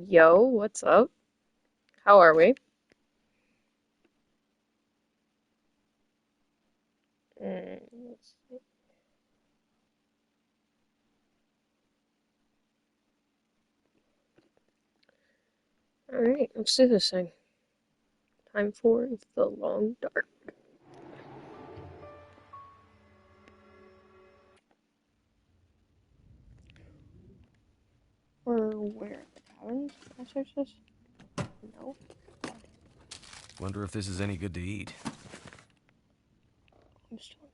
Yo, what's up? How are we? Let's see. All right, let's do this thing. Time for the long dark. Or where? The cabins? Can I search this? No. Wonder if this is any good to eat. I'm still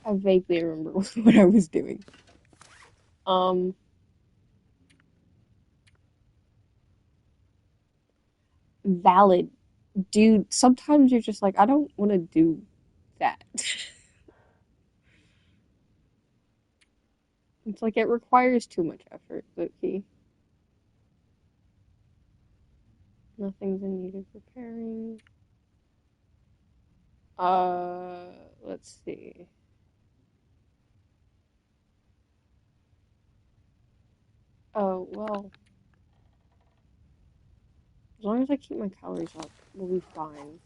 I vaguely remember what I was doing. Um, Valid. Dude, sometimes you're just like, I don't want to do that. It's like it requires too much effort, Loki. Nothing's in need of repairing. Uh, let's see. Oh, well, as long as I keep my calories up, we'll be fine.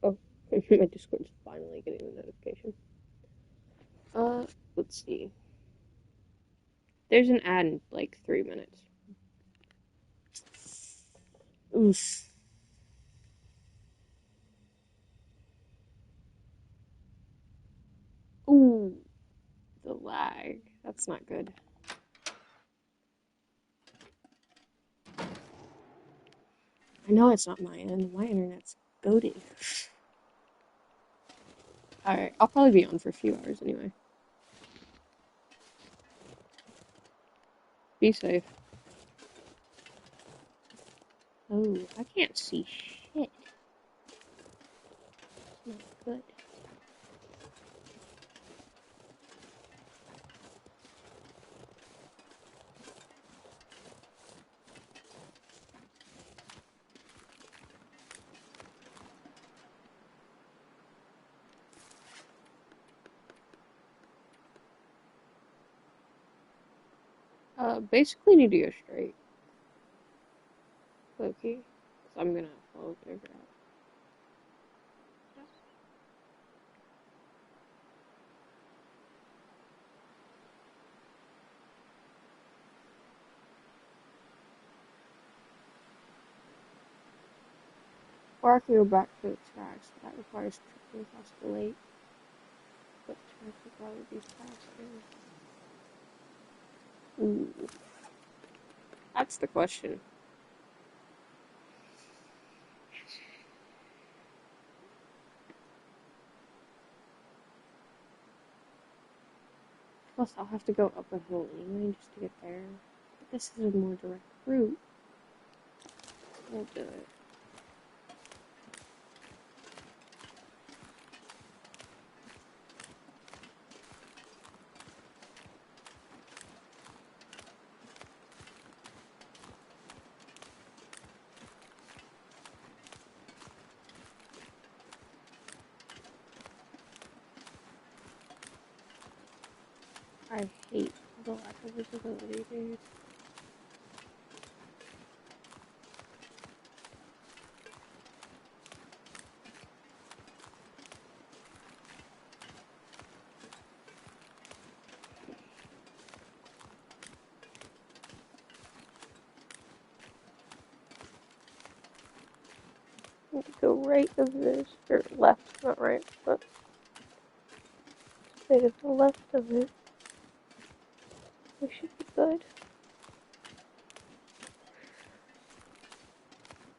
Oh, my Discord's finally getting a notification. Uh, let's see. There's an ad in like 3 minutes. Oof. Ooh, the lag. That's not good. I know it's not my end. My internet's goated. Alright, I'll probably be on for a few hours anyway. Be safe. Oh, I can't see shit. Not good. Basically need to go straight. Okay. So I'm gonna follow their route. Or I can go back to the tracks. That requires tripping across the lake. But tracks would probably be faster. Ooh, that's the question. Plus, I'll have to go up a hill anyway just to get there. But this is a more direct route. We'll do it. I hate the lack of visibility, dude. Need to go right of this, or left, not right, but stay to the left of it. We should be good.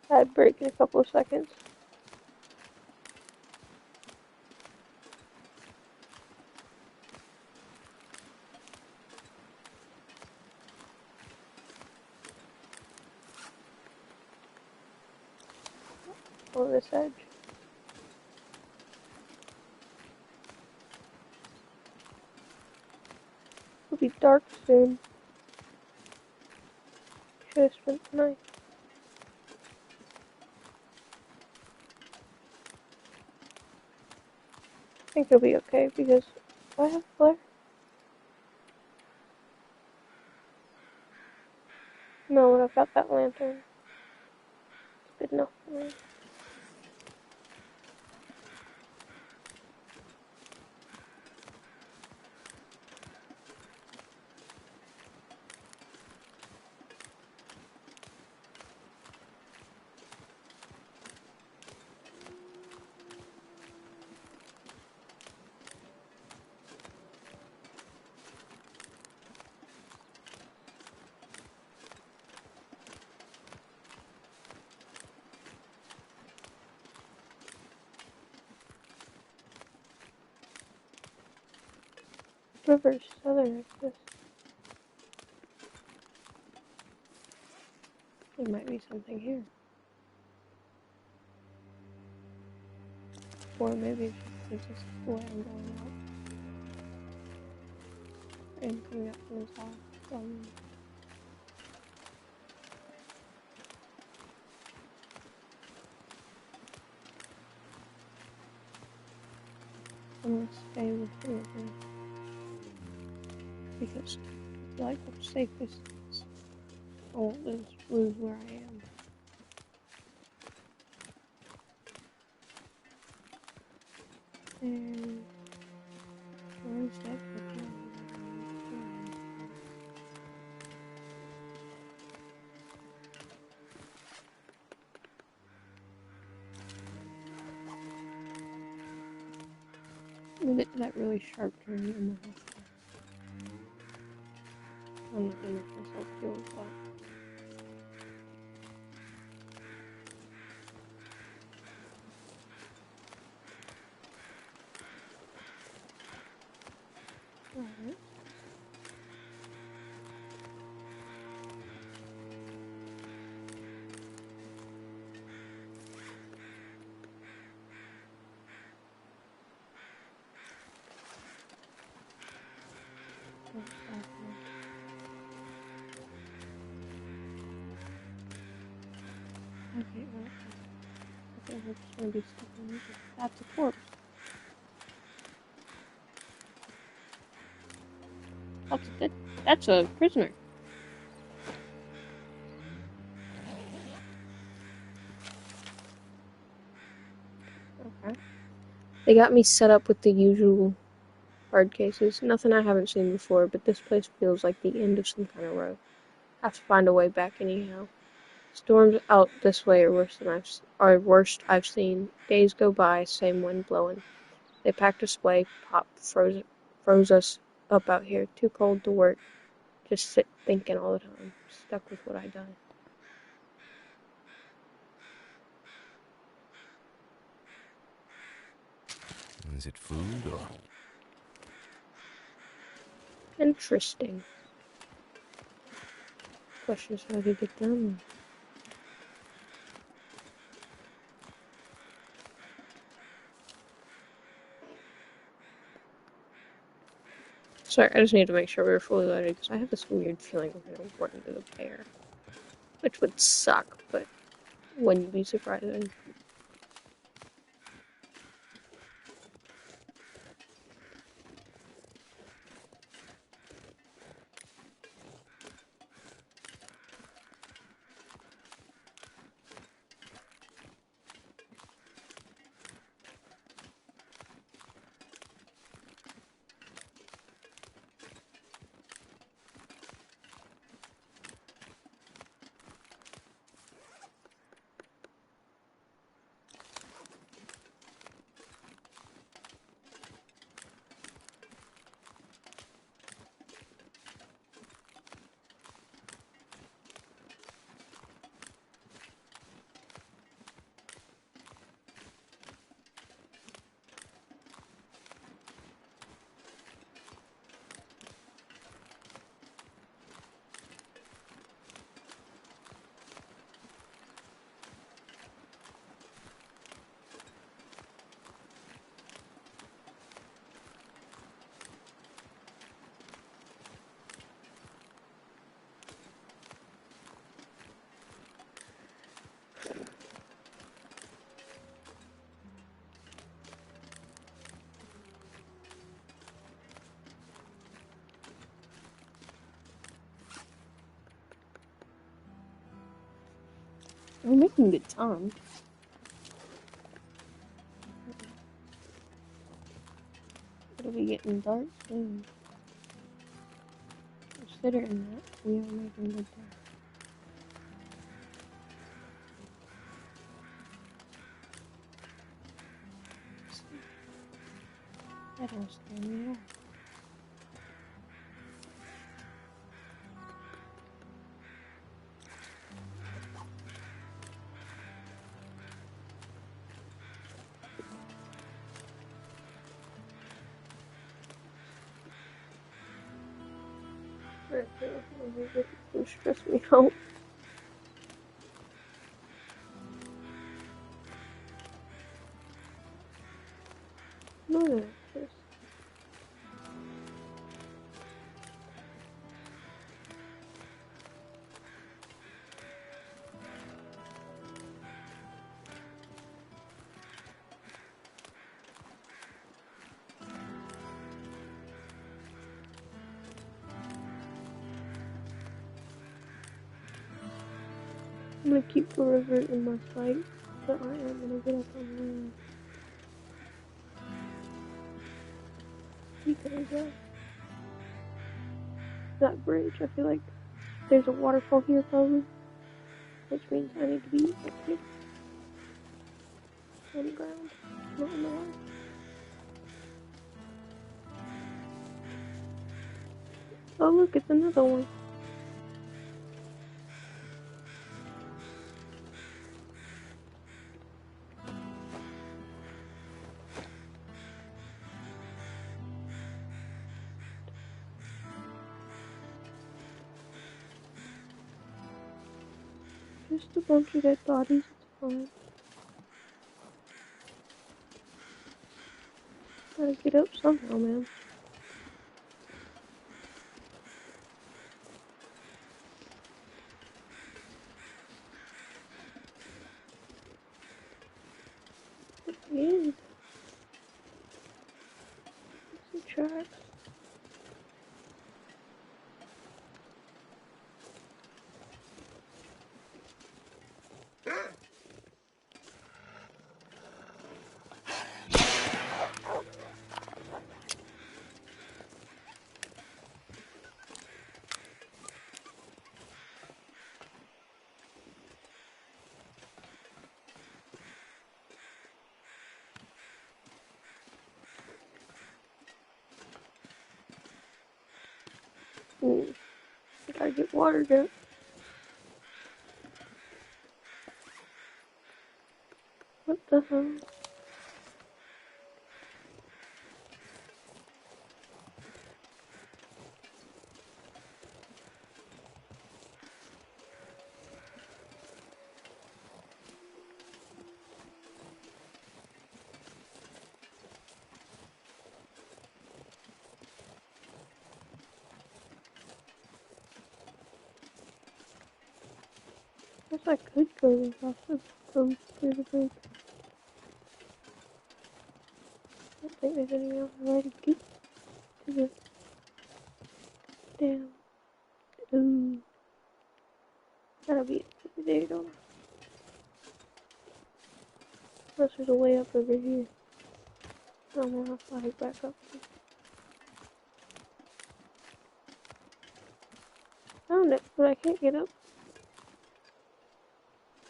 I'd break in a couple of seconds. On this edge. It'll be dark soon. Should have spent the night. think it'll be okay because do I have a flare? No, but I've got that lantern. It's good enough for me. River's southern like this. There might be something here. Or maybe it's just this is the way I'm going out. And coming up from this house. I'm gonna stay with the river. Because I feel like I'm safest. I won't lose where I am. And where is that picture? We'll get to that really sharp turn in the house. I'm not gonna make myself feel that. Alright. Okay, well, okay, we're just gonna be sticking with it. That's a corpse. That's a prisoner. Okay. They got me set up with the usual hard cases. Nothing I haven't seen before, but this place feels like the end of some kind of road. Have to find a way back anyhow. Storms out this way are worst I've seen. Days go by, same wind blowing. They packed us away, Pop froze us up out here. Too cold to work. Just sit thinking all the time. Stuck with what I done. Is it food or... Interesting. Questions how to get down. Sorry, I just need to make sure we're fully loaded because I have this weird feeling we're gonna run into the bear. Which would suck, but wouldn't be surprising. We're making good time. It'll be getting dark soon. Considering that, we are making good time. That don't scare me at all. Right there, don't stress me out. No, just I'm gonna keep the river in my sight, but I am gonna get up on land. Because that bridge, I feel like there's a waterfall here probably, which means I need to be up here on the ground, not on the water. Oh look, it's another one. Just a bunch of dead bodies, it's fine. Gotta get up somehow, man. At the end, some tracks. Gotta get water down. What the hell? Guess I could go across through the bridge. I don't think there's any other way to get to the damn. Ooh. Gotta be over there, don't I? Unless there's a way up over here. I don't know how to back up. Found it, but I can't get up.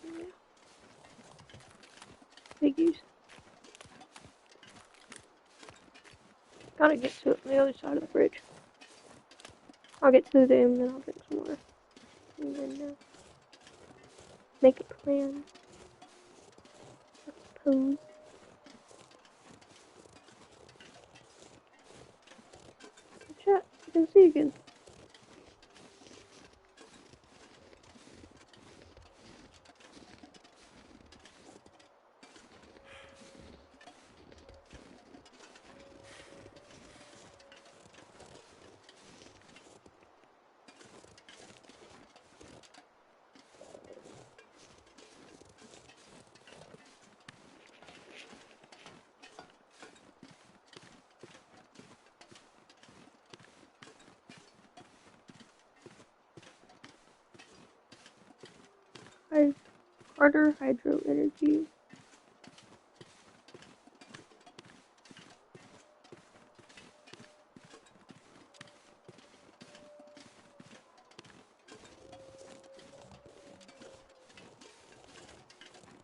Yeah. Big use. Gotta get to it on the other side of the bridge. I'll get to them, then I'll drink some water. And then make a plan. I suppose. Chat, I can see you again. Carter Hydro Energy.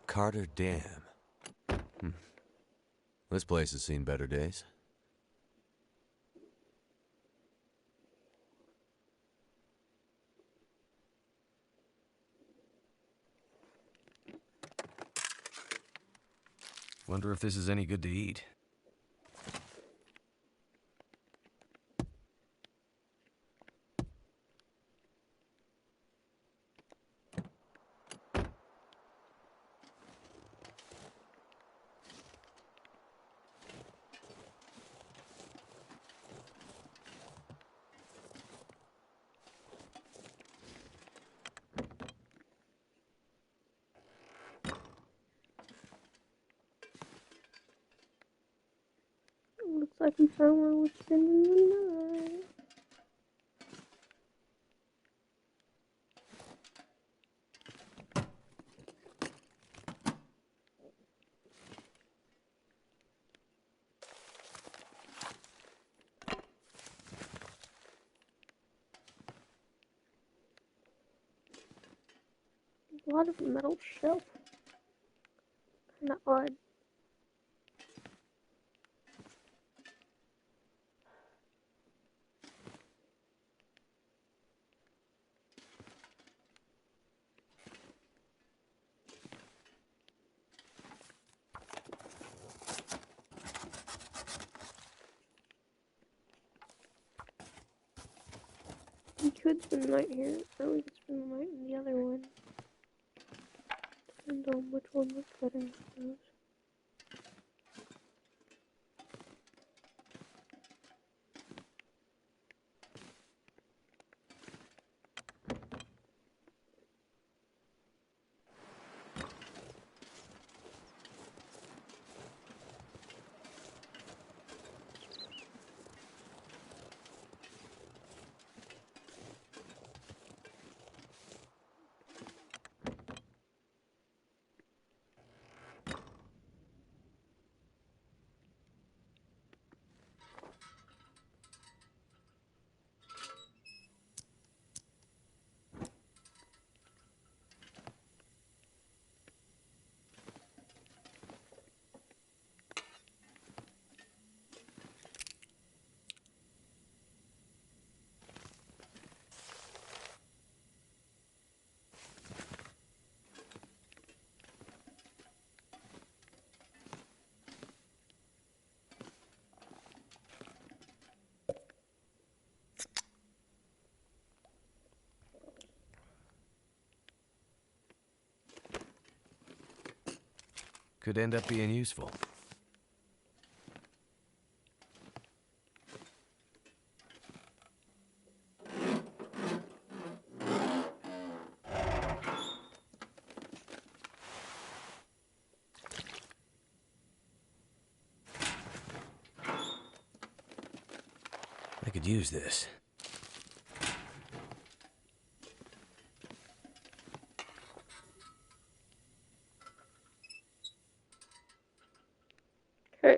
Carter Dam. This place has seen better days. Wonder if this is any good to eat. Looks like we found where we're spending the night. A lot of metal shelf. Kinda odd. We could spend the night here, or we could spend the night in the other one. Depends on which one looks better, I suppose. Could end up being useful. I could use this. Okay.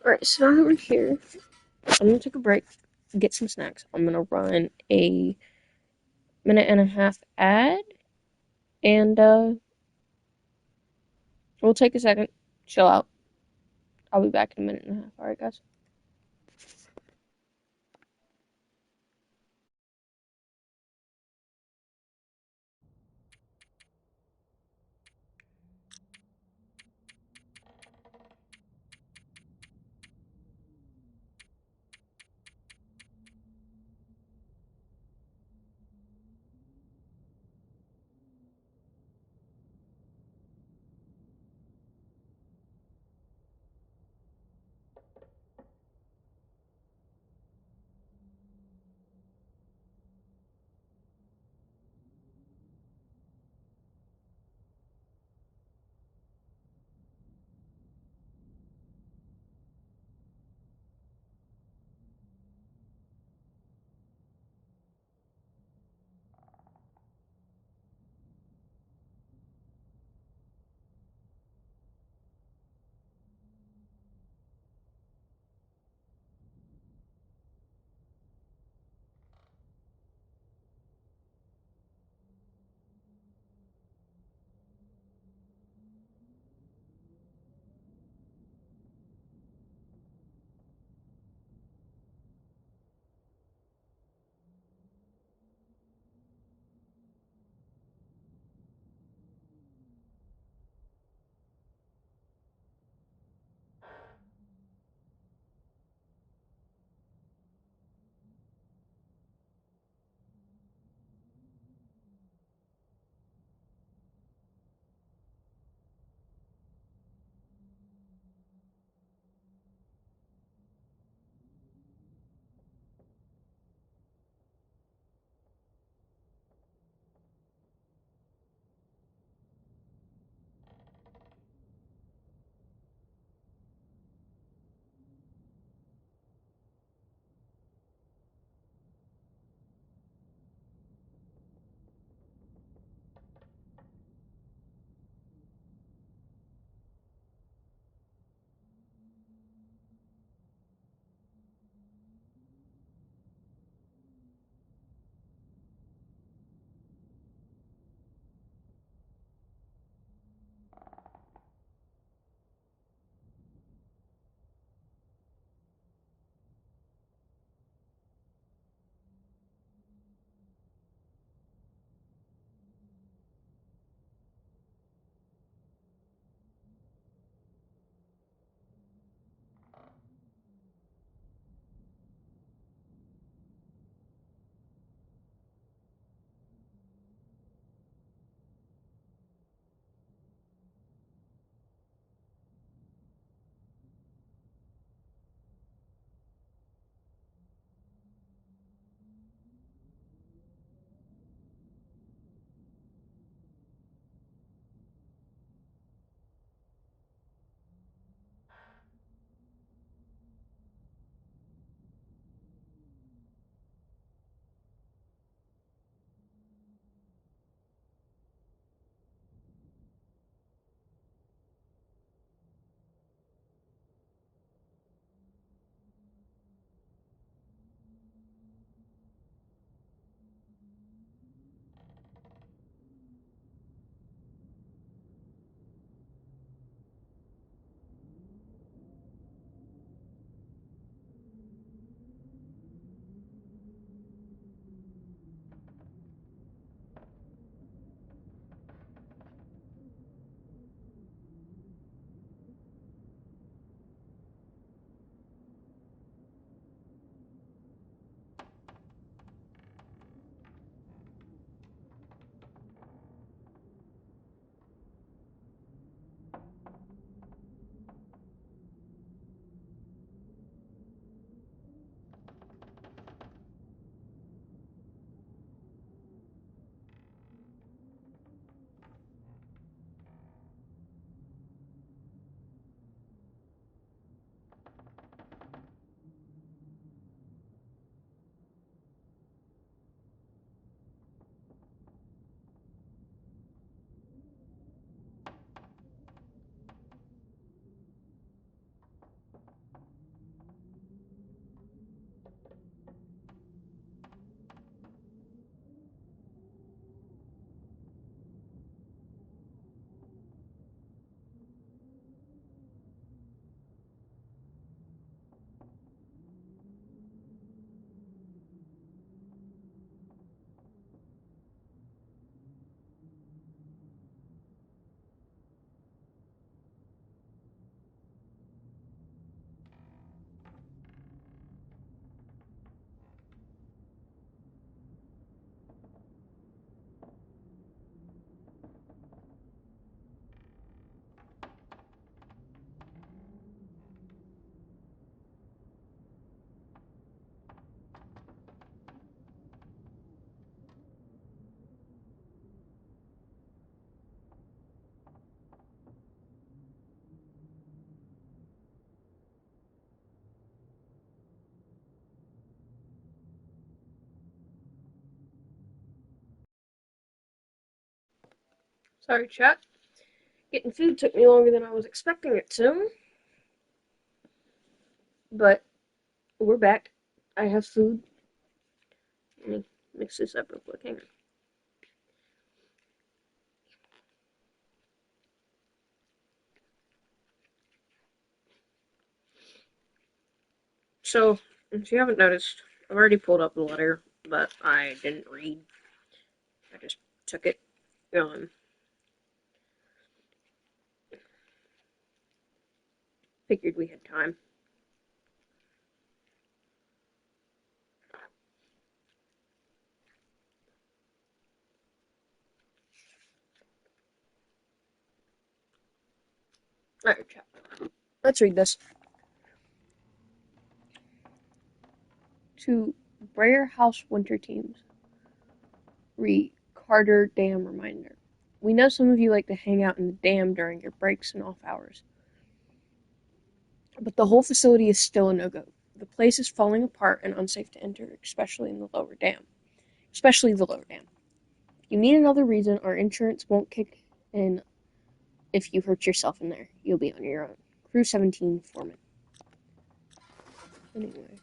Alright, so now that we're here, I'm gonna take a break, get some snacks. I'm gonna run a minute-and-a-half ad, and we'll take a second, chill out. I'll be back in a minute and a half. Alright, guys? Sorry, chat. Getting food took me longer than I was expecting it to. But we're back. I have food. Let me mix this up real quick. Hang on. So, if you haven't noticed, I've already pulled up the letter, but I didn't read. I just took it. Figured we had time. Alright, chat. Let's read this. To Brayer House Winter Teams. Carter Dam Reminder. We know some of you like to hang out in the dam during your breaks and off hours. But the whole facility is still a no-go. The place is falling apart and unsafe to enter, especially the lower dam. If you need another reason, our insurance won't kick in if you hurt yourself in there. You'll be on your own. Crew 17, Foreman. Anyway.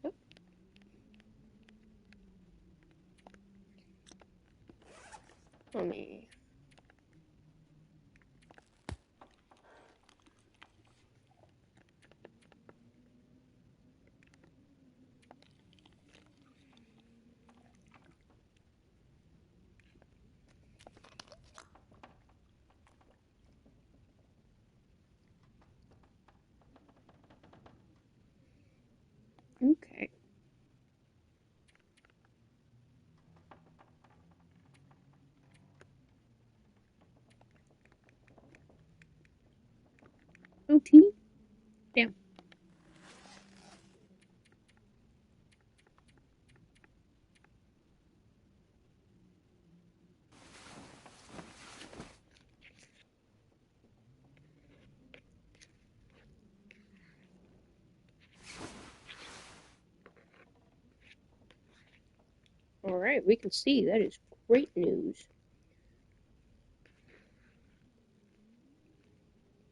Yep. Let me... Okay. OT? Damn. Alright, we can see. That is great news.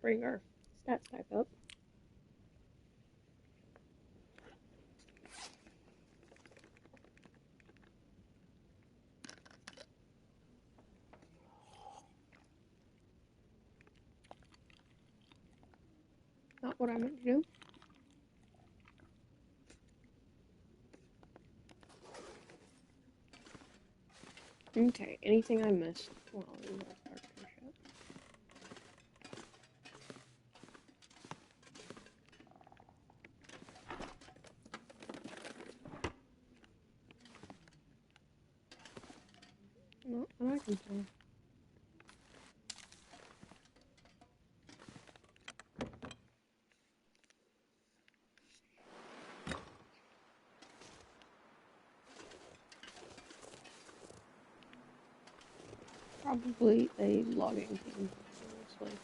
Bring our stats back up. Not what I meant to do. Okay, anything I missed? Well, not what I can tell. Probably a logging team, honestly.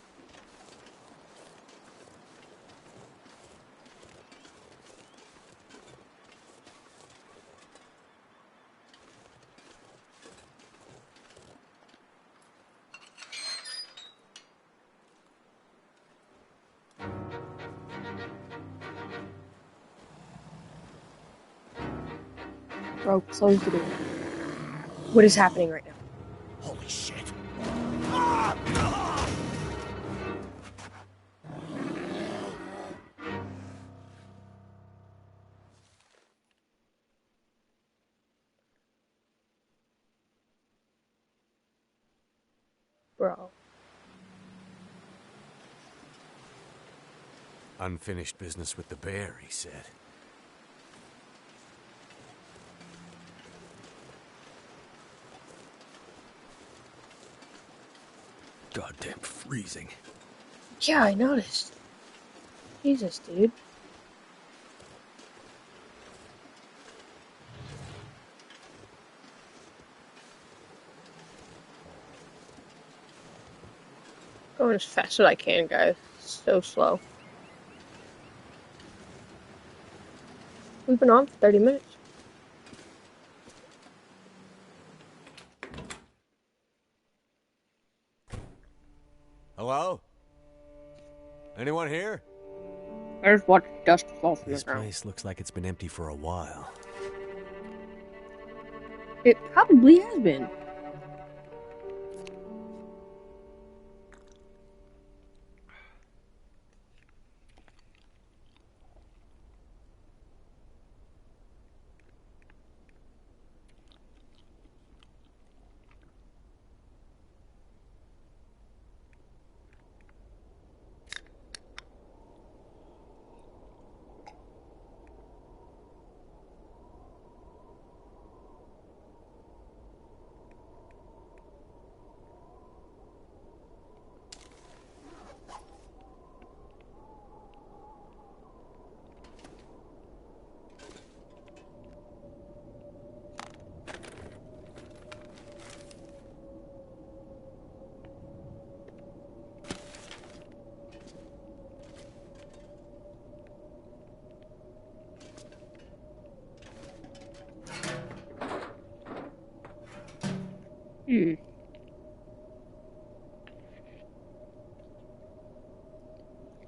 Bro, close the door. What is happening right now? Holy shit. Bro. Unfinished business with the bear, he said. Goddamn freezing. Yeah, I noticed. Jesus, dude. Going as fast as I can, guys. So slow. We've been on for 30 minutes. Anyone here? I just watched dust fall from the This ground. place looks like it's been empty for a while. It probably has been.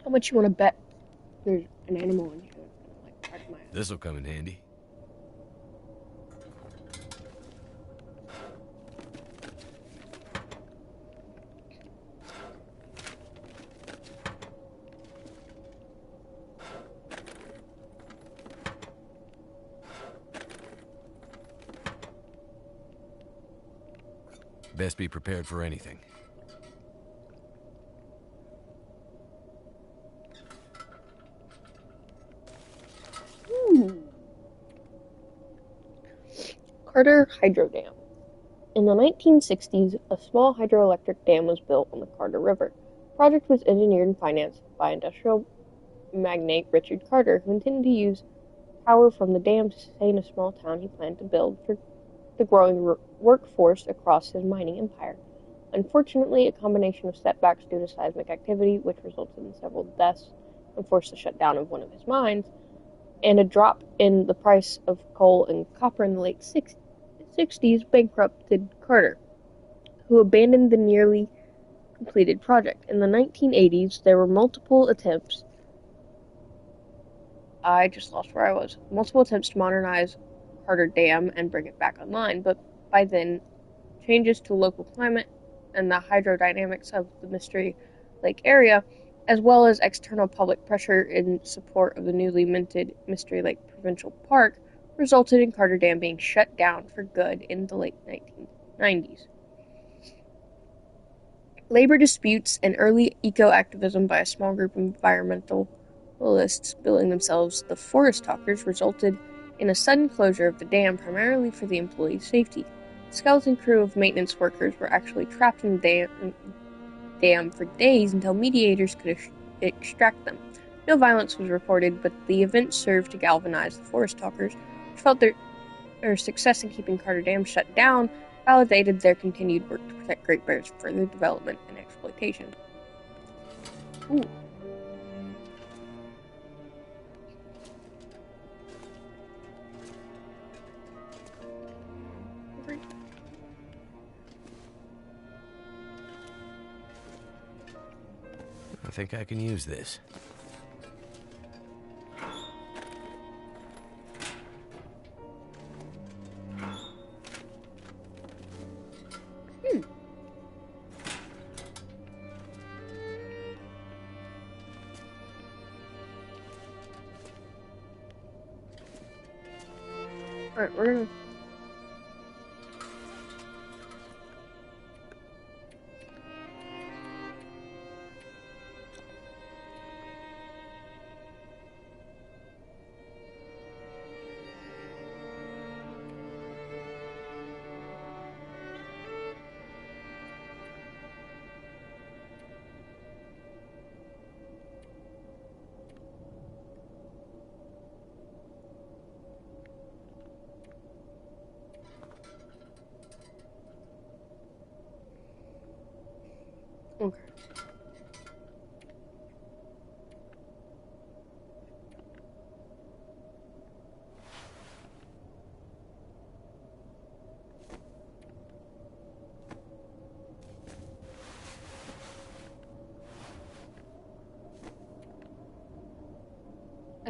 How much you want to bet there's an animal in here that's gonna like crack my ass? This'll come in handy. Best be prepared for anything. Carter Hydro Dam. In the 1960s, a small hydroelectric dam was built on the Carter River. The project was engineered and financed by industrial magnate Richard Carter, who intended to use power from the dam to sustain a small town he planned to build for the growing workforce across his mining empire. Unfortunately, a combination of setbacks due to seismic activity, which resulted in several deaths and forced the shutdown of one of his mines, and a drop in the price of coal and copper in the late 60s bankrupted Carter, who abandoned the nearly completed project. In the 1980s, there were multiple attempts. I just lost where I was. Multiple attempts to modernize Carter Dam and bring it back online, but by then, changes to local climate and the hydrodynamics of the Mystery Lake area, as well as external public pressure in support of the newly minted Mystery Lake Provincial Park, resulted in Carter Dam being shut down for good in the late 1990s. Labor disputes and early eco-activism by a small group of environmentalists billing themselves the Forest Talkers resulted in a sudden closure of the dam, primarily for the employees' safety. The skeleton crew of maintenance workers were actually trapped in the dam for days until mediators could extract them. No violence was reported, but the event served to galvanize the Forest Talkers, which felt their success in keeping Carter Dam shut down validated their continued work to protect Great Bear's further development and exploitation. Ooh. I think I can use this. Alright, we're gonna... Okay.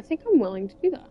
think I'm willing to do that.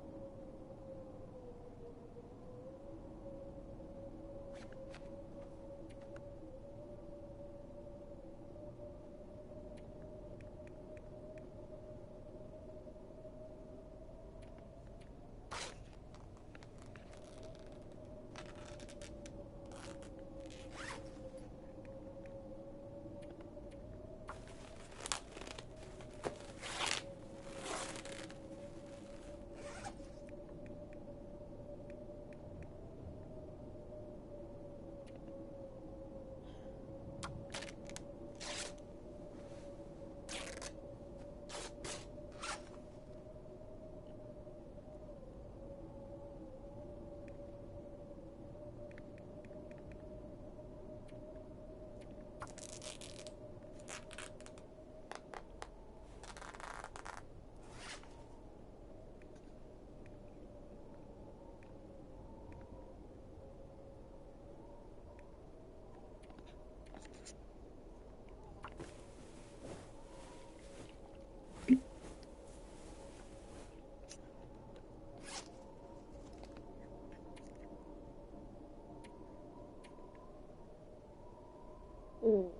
Mm.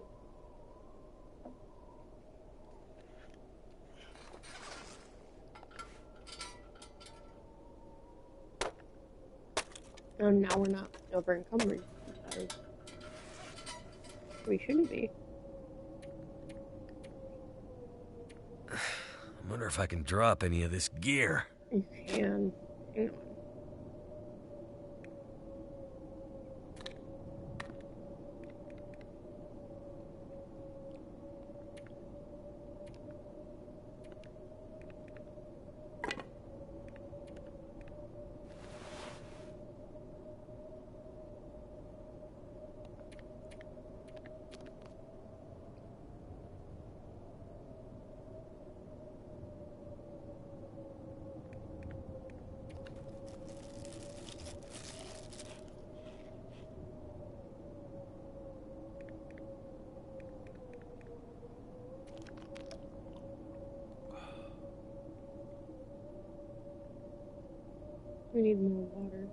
And now we're not over encumbered because we shouldn't be. I wonder if I can drop any of this gear. You can. Hang on. We need more water.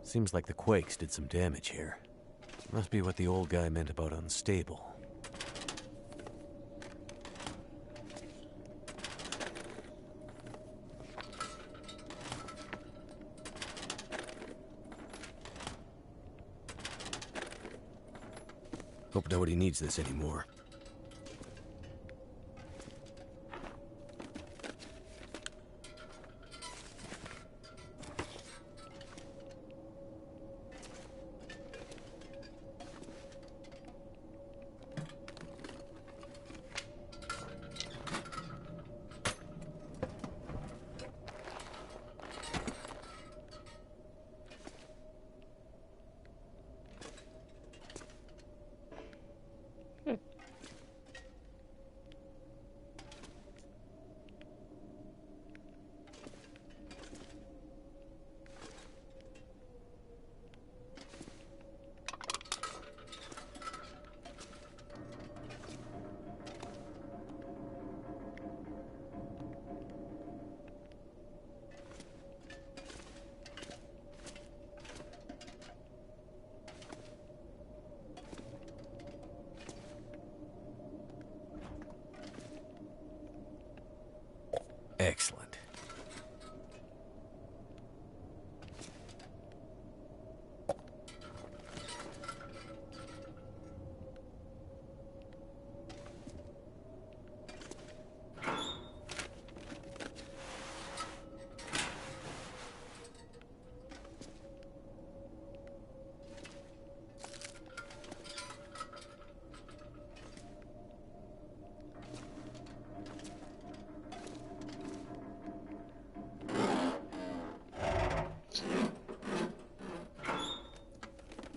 Seems like the quakes did some damage here. Must be what the old guy meant about unstable. Hope nobody needs this anymore.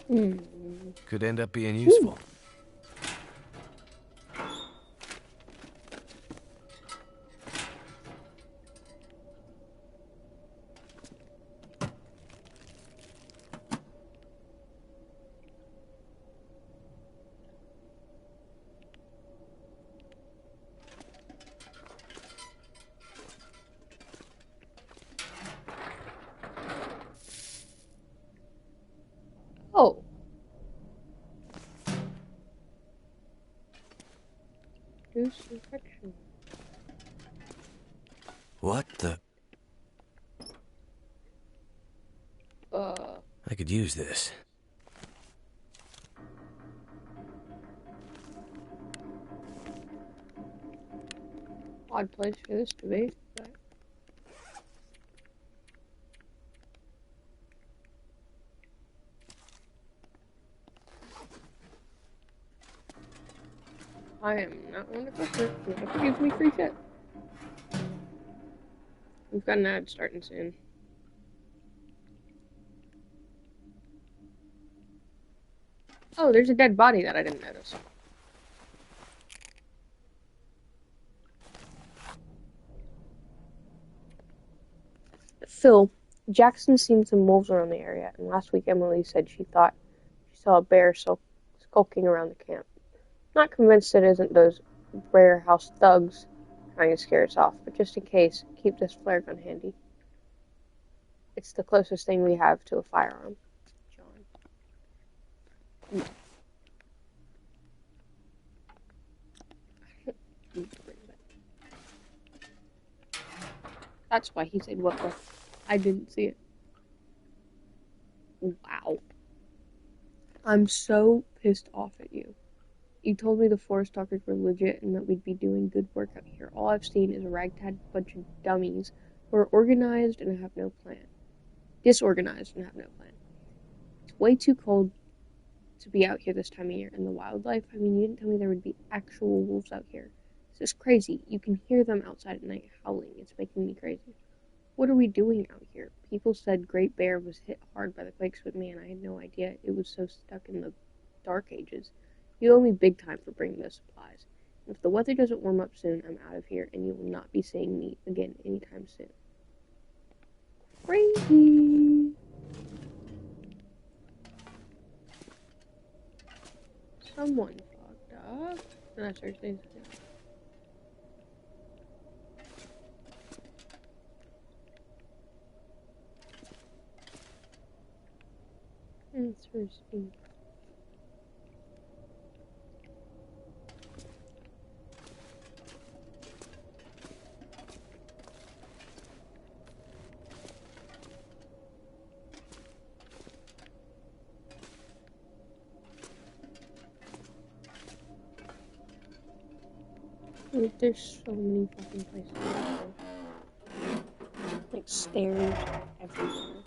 Hmm. Could end up being useful. Oh. Reduce infection. What the? I could use this. Odd place for this to be. But... I am not one to question it. It gives me free shit. We've got an ad starting soon. Oh, there's a dead body that I didn't notice. Phil, Jackson seen some wolves around the area, and last week Emily said she thought she saw a bear skulking around the camp. Not convinced it isn't those rare house thugs trying to scare us off, but just in case, keep this flare gun handy. It's the closest thing we have to a firearm. John. That's why he said what the... I didn't see it. Wow. I'm so pissed off at you. You told me the forest talkers were legit and that we'd be doing good work out here. All I've seen is a ragtag bunch of dummies who are organized and have no plan. Disorganized and have no plan. It's way too cold to be out here this time of year. And the wildlife, I mean, you didn't tell me there would be actual wolves out here. This is crazy. You can hear them outside at night howling. It's making me crazy. What are we doing out here? People said Great Bear was hit hard by the quakes, but man, I had no idea it was so stuck in the dark ages. You owe me big time for bringing those supplies. And if the weather doesn't warm up soon, I'm out of here, and you will not be seeing me again anytime soon. Crazy! Someone fucked up. No, seriously. Interesting. Like, there's so many fucking places to go. Like, stairs everywhere.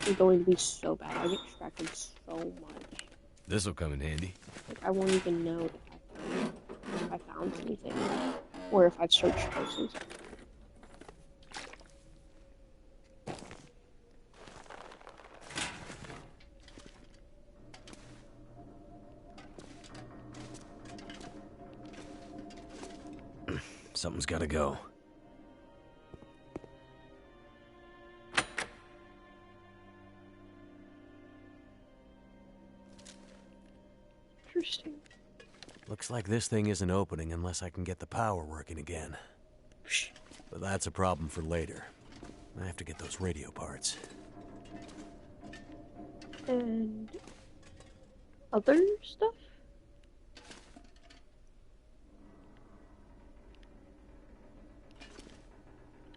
It's going to be so bad. I get distracted so much. This'll come in handy. Like, I won't even know if I found anything. Or if I've searched places. Something's gotta go. Interesting. Looks like this thing isn't opening unless I can get the power working again. But that's a problem for later. I have to get those radio parts. And other stuff?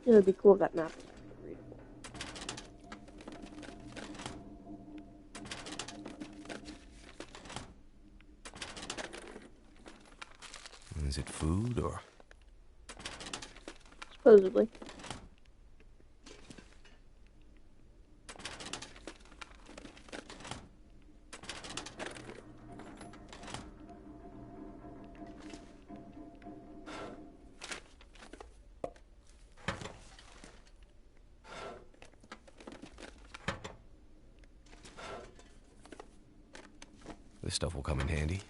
It would be cool if that map was actually readable. Is it food or... Supposedly. This stuff will come in handy.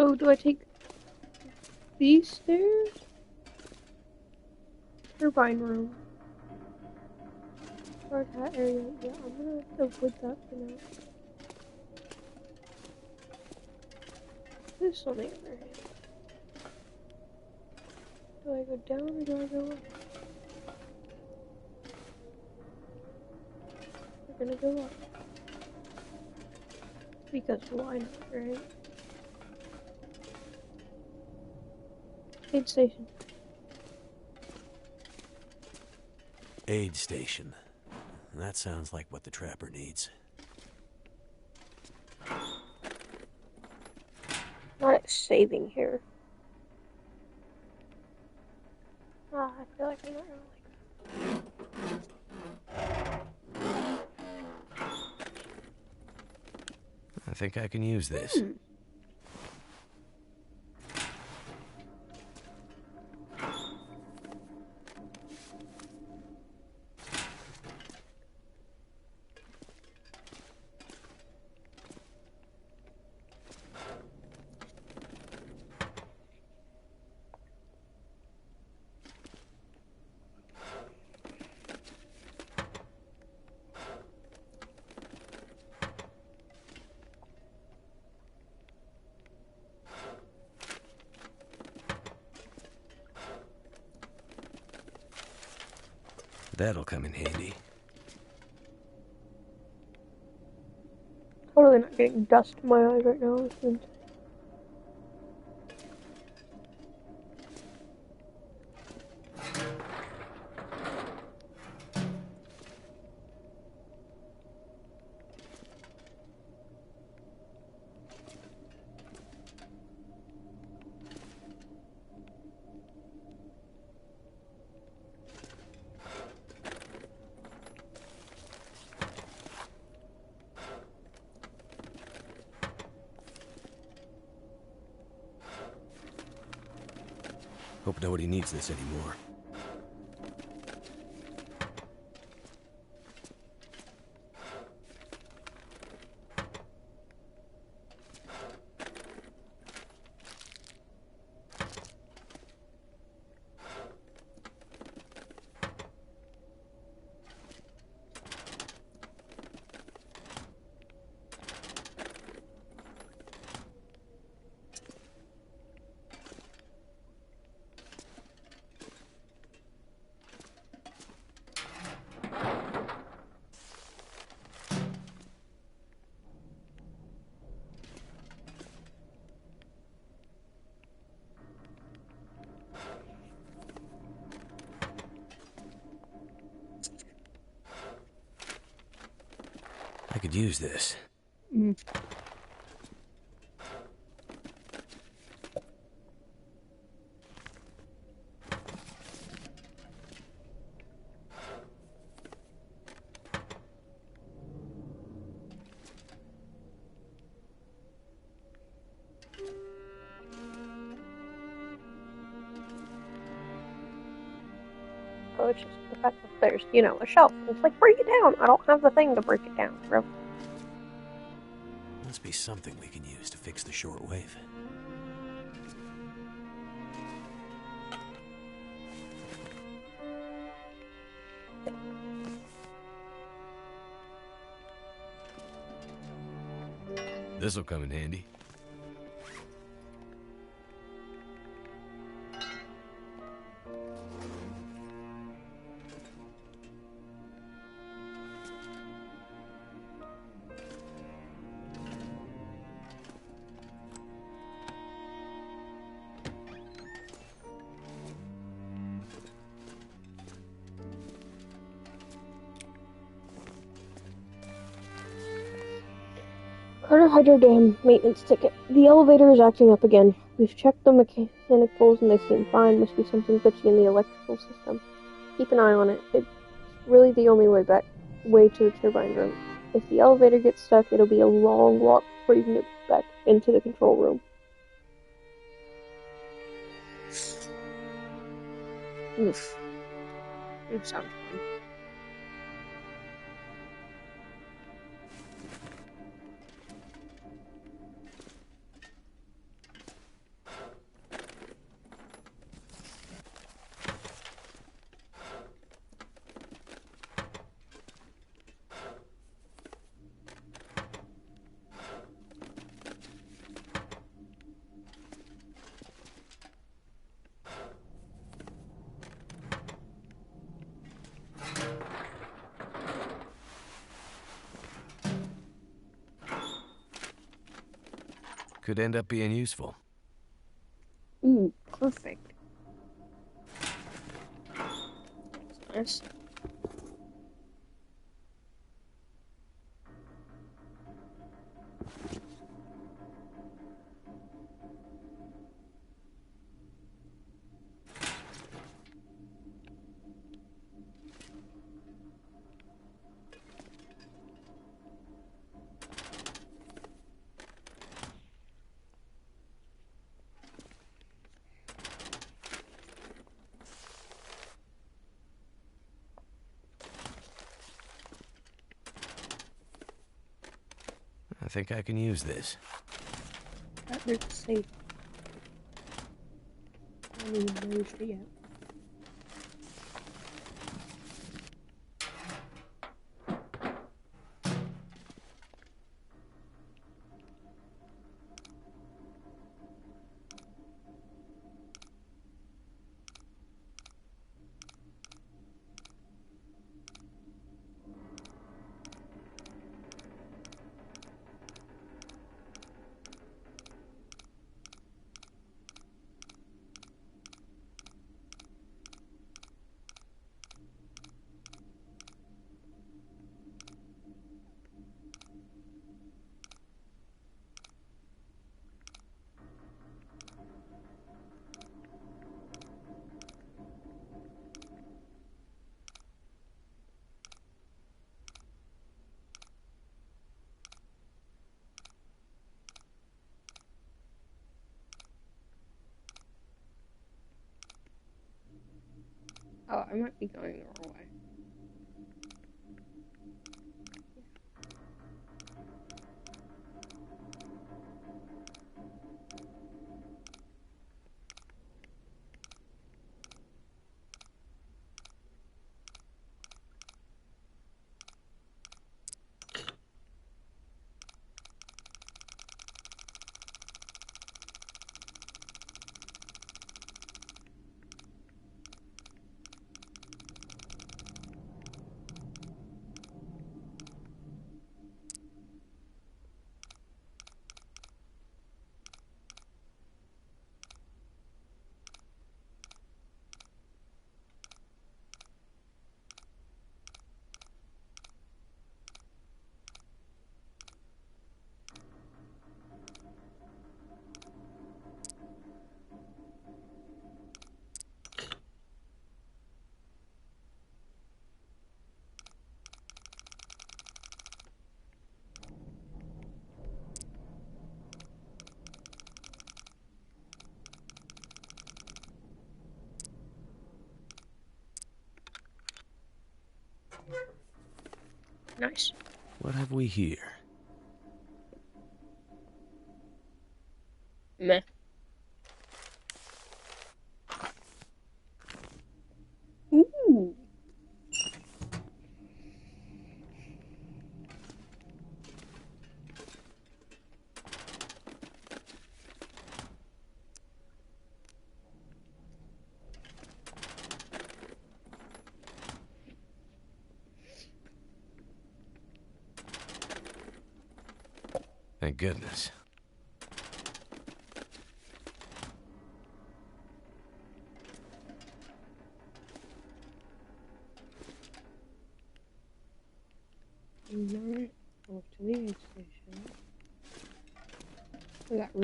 So, do I take these stairs? Turbine room. Hard hat area. Yeah, I'm gonna avoid that for now. This on the other hand. Do I go down or do I go up? We're gonna go up. Because why not, right? Aid station. Aid station. That sounds like what the trapper needs. Not saving here. Ah, I feel like I'm not gonna like I think I can use this. That'll come in handy. totally not getting dust in my eyes right now. Hope nobody needs this anymore. I could use this. So it's just the fact that there's, a shelf. It's like, break it down. I don't have the thing to break it down, bro. Must be something we can use to fix the shortwave. This'll come in handy. Carter Hydro Dam maintenance ticket. The elevator is acting up again. We've checked the mechanicals and they seem fine. Must be something glitchy in the electrical system. Keep an eye on it. It's really the only way to the turbine room. If the elevator gets stuck, it'll be a long walk before you can get back into the control room. Oof. It sounds fun. Could end up being useful. Ooh, perfect. That's nice. I think I can use this. That looks safe. I don't even know yet. Oh, I might be going the wrong way. Nice. What have we here? Meh. Ooh. Thank goodness. Alright, off to the aid station.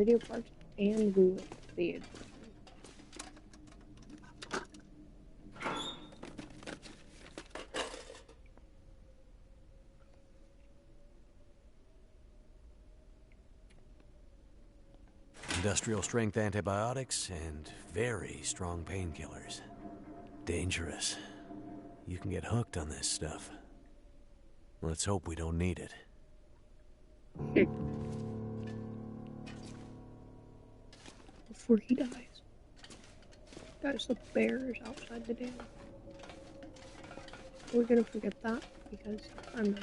radio parts and glue the edge. Industrial strength antibiotics and very strong painkillers. Dangerous. You can get hooked on this stuff. Let's hope we don't need it. Before he dies. Guys, the bear is outside the dam. We're gonna forget that because I'm not.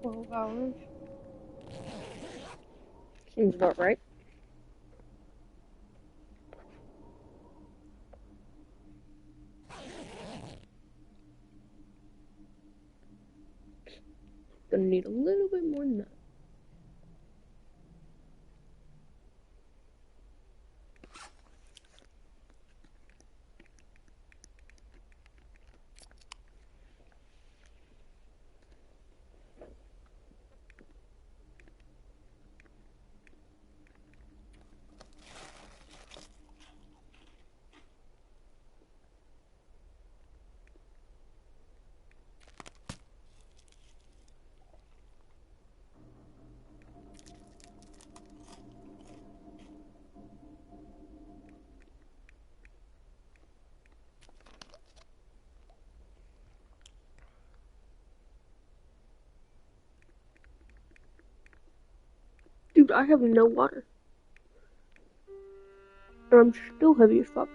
$12. Seems about right. Gonna need a little bit more than that. Dude, I have no water. And I'm still heavy as fuck.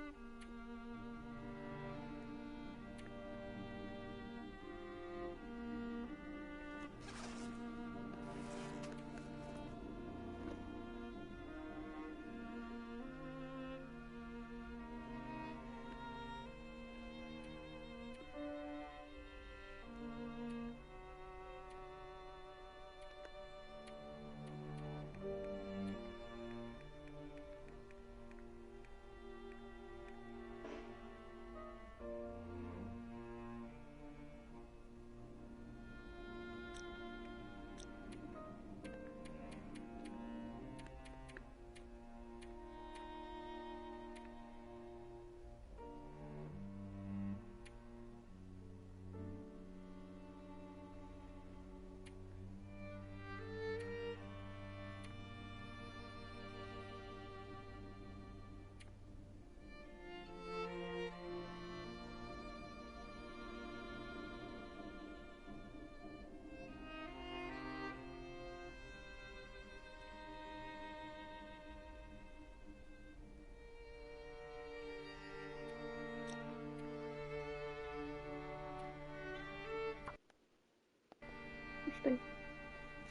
Interesting.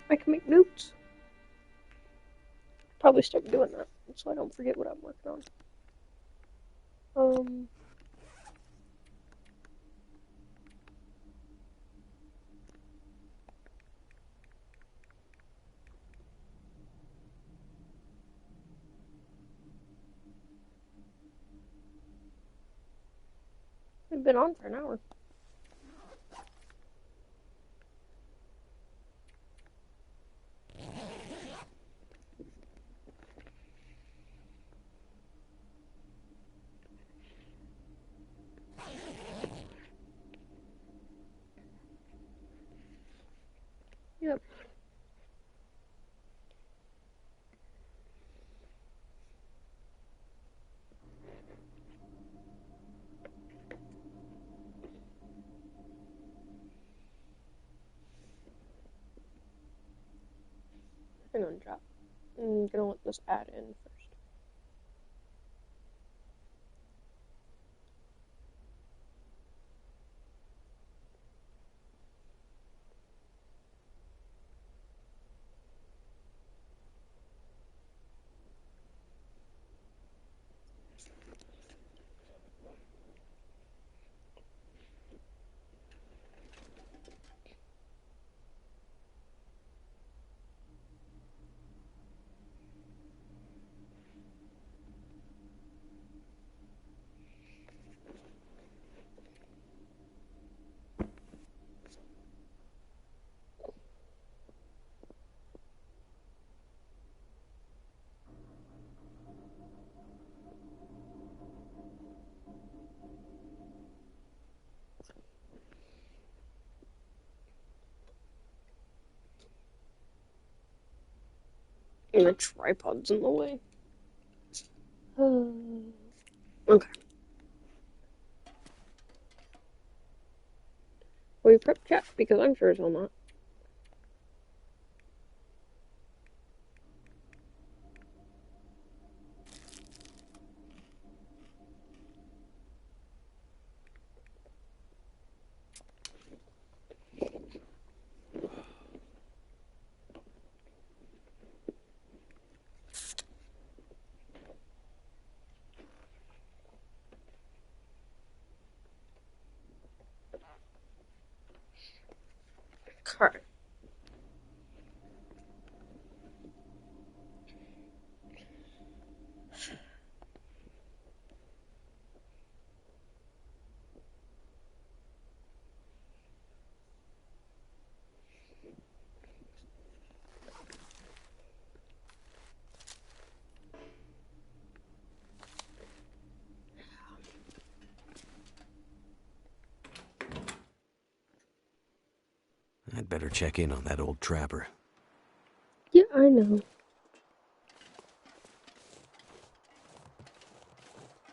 I can make notes. Probably start doing that so I don't forget what I'm working on. We've been on for an hour. I'm gonna let this add in first. And the tripod's in the way. Okay. Will you prep chat? Because I'm sure as hell not. Okay. I'd better check in on that old trapper. Yeah, I know.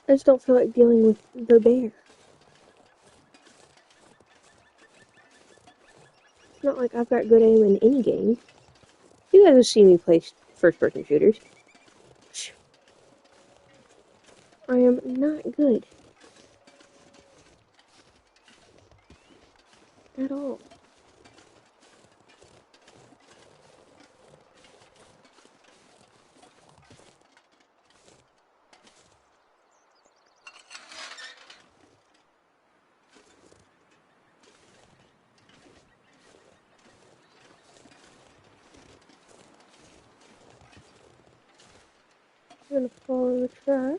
I just don't feel like dealing with the bear. It's not like I've got good aim in any game. You guys have seen me play first-person shooters. I am not good. At all. I'm gonna follow the track.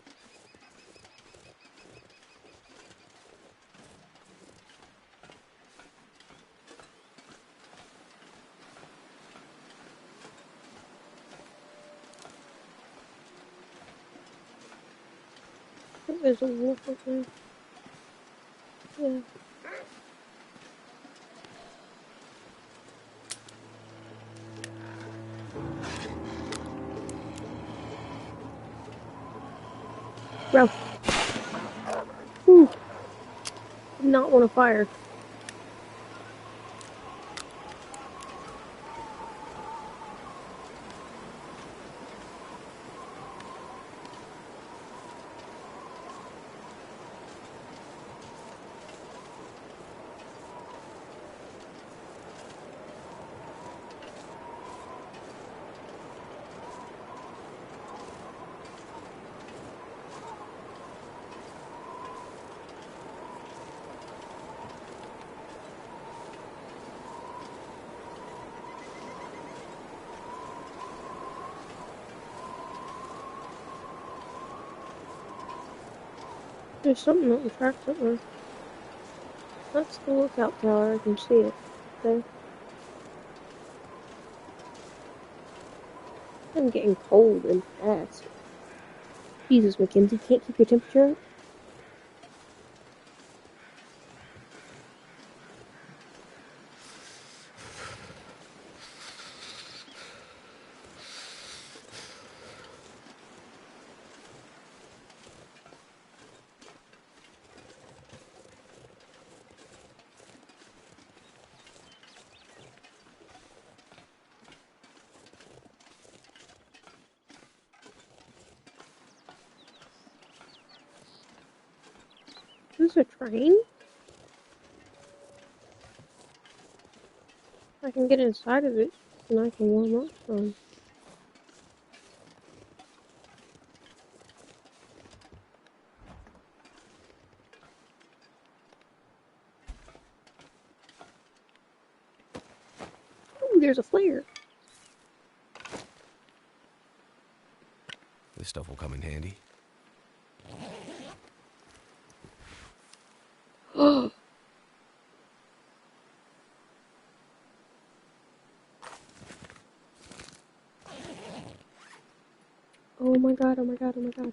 I think there's a wolf up there. Yeah. Ralph. Whew. Did not want to fire. There's something on the tracks up there. That's the lookout tower. I can see it. There. I'm getting cold and fast. Jesus, Mackenzie, can't keep your temperature up? Is this a train? I can get inside of it, and I can warm up some. Ooh, there's a flare. This stuff will come in handy. Oh my god, oh my god, oh my god.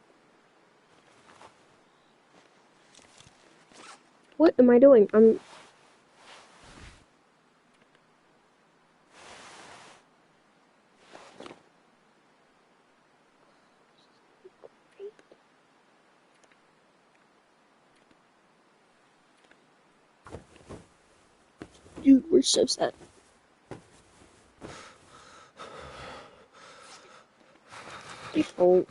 What am I doing? I'm... Dude, we're so set. Oh.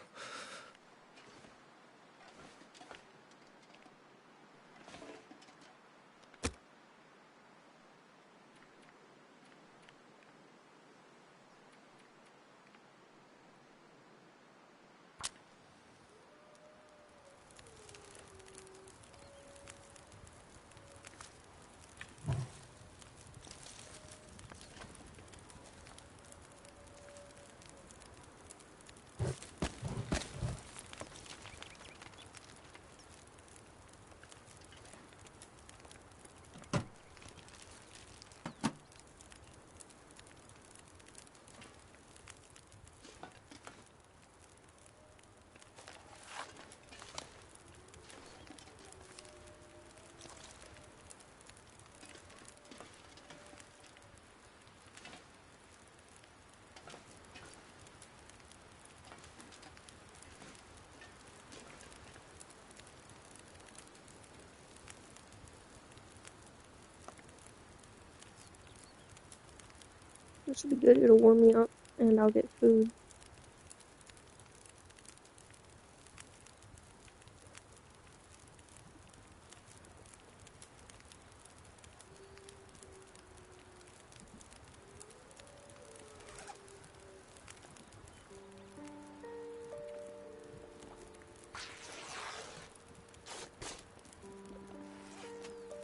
This will be good, it'll warm me up, and I'll get food.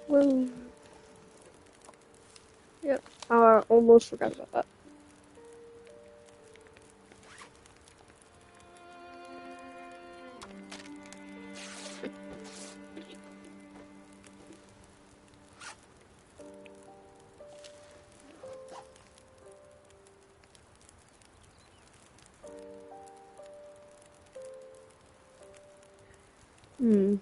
Whoa. Yep, I almost forgot about that. Hmm.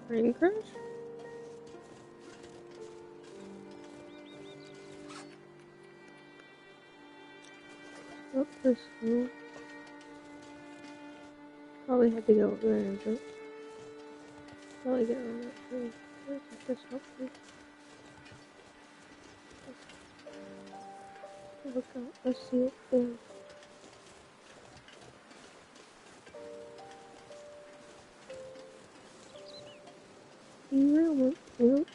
Train crash? Oh, this one. Probably had to go over there and jump. Probably get around that tree. Where's the fish? Hopefully. Look out. Let's see it there. Derailment. Nope.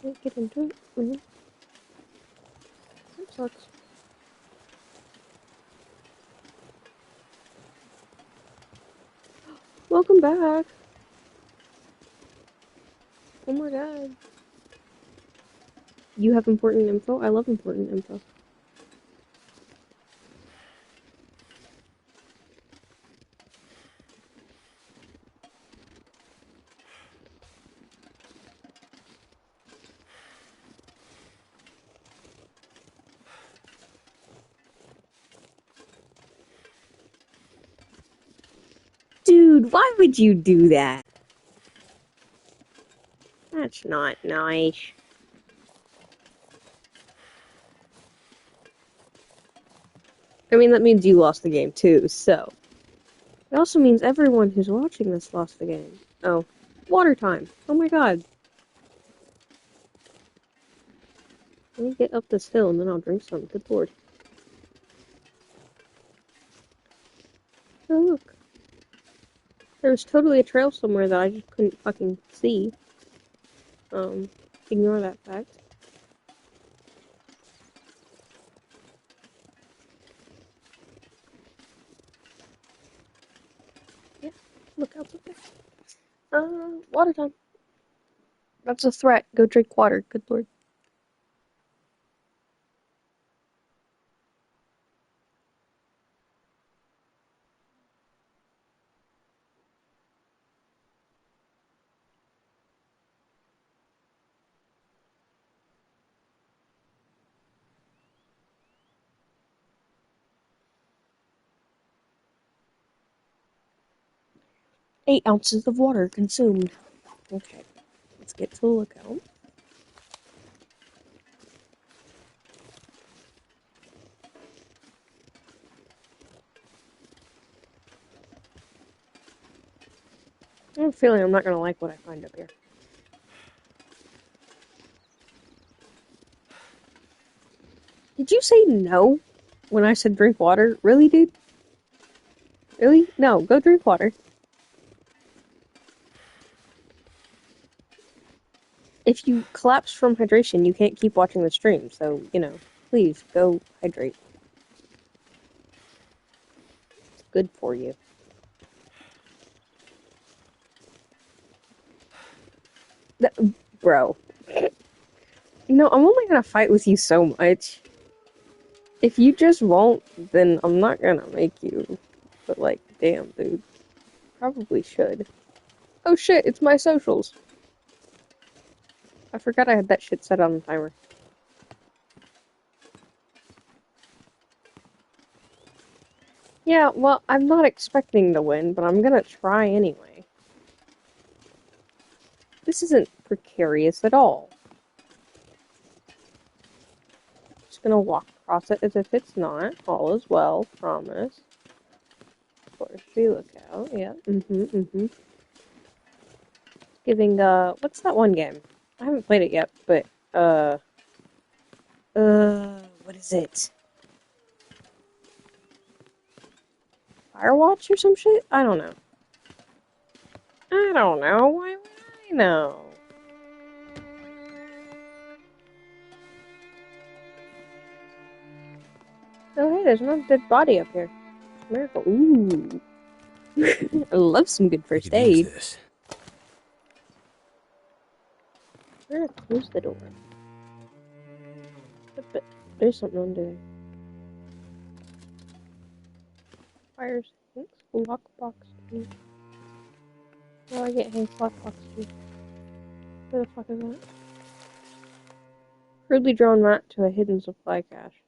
Can't get into it. That sucks. Welcome back. Oh my god. You have important info? I love important info. Dude, why would you do that? That's not nice. I mean, that means you lost the game too, so. It also means everyone who's watching this lost the game. Oh. Water time. Oh my god. Let me get up this hill and then I'll drink some. Good lord. Oh, look. There was totally a trail somewhere that I just couldn't fucking see. Ignore that fact. Yeah, look out there. Water time. That's a threat. Go drink water. Good lord. Eight ounces of water consumed. Okay, let's get to the lookout. I have a feeling I'm not gonna like what I find up here. Did you say no when I said drink water? Really, dude? Really? No, go drink water. If you collapse from hydration, you can't keep watching the stream, so, please, go hydrate. It's good for you. Bro. I'm only gonna fight with you so much. If you just won't, then I'm not gonna make you. But, damn, dude. Probably should. Oh shit, it's my socials. I forgot I had that shit set on the timer. Yeah, well, I'm not expecting to win, but I'm gonna try anyway. This isn't precarious at all. Just gonna walk across it as if it's not. All is well, promise. Forestry lookout, yeah, Giving, what's that one game? I haven't played it yet, but, what is it? Firewatch or some shit? I don't know. Why would I know? Oh, hey, there's another dead body up here. Miracle. Ooh. I love some good We first could use aid. this. We're gonna close the door. But there's something under there. Fires. Thanks. Lockbox key. How do I get Hank's lockbox key? Where the fuck is that? Crudely drawn map to a hidden supply cache.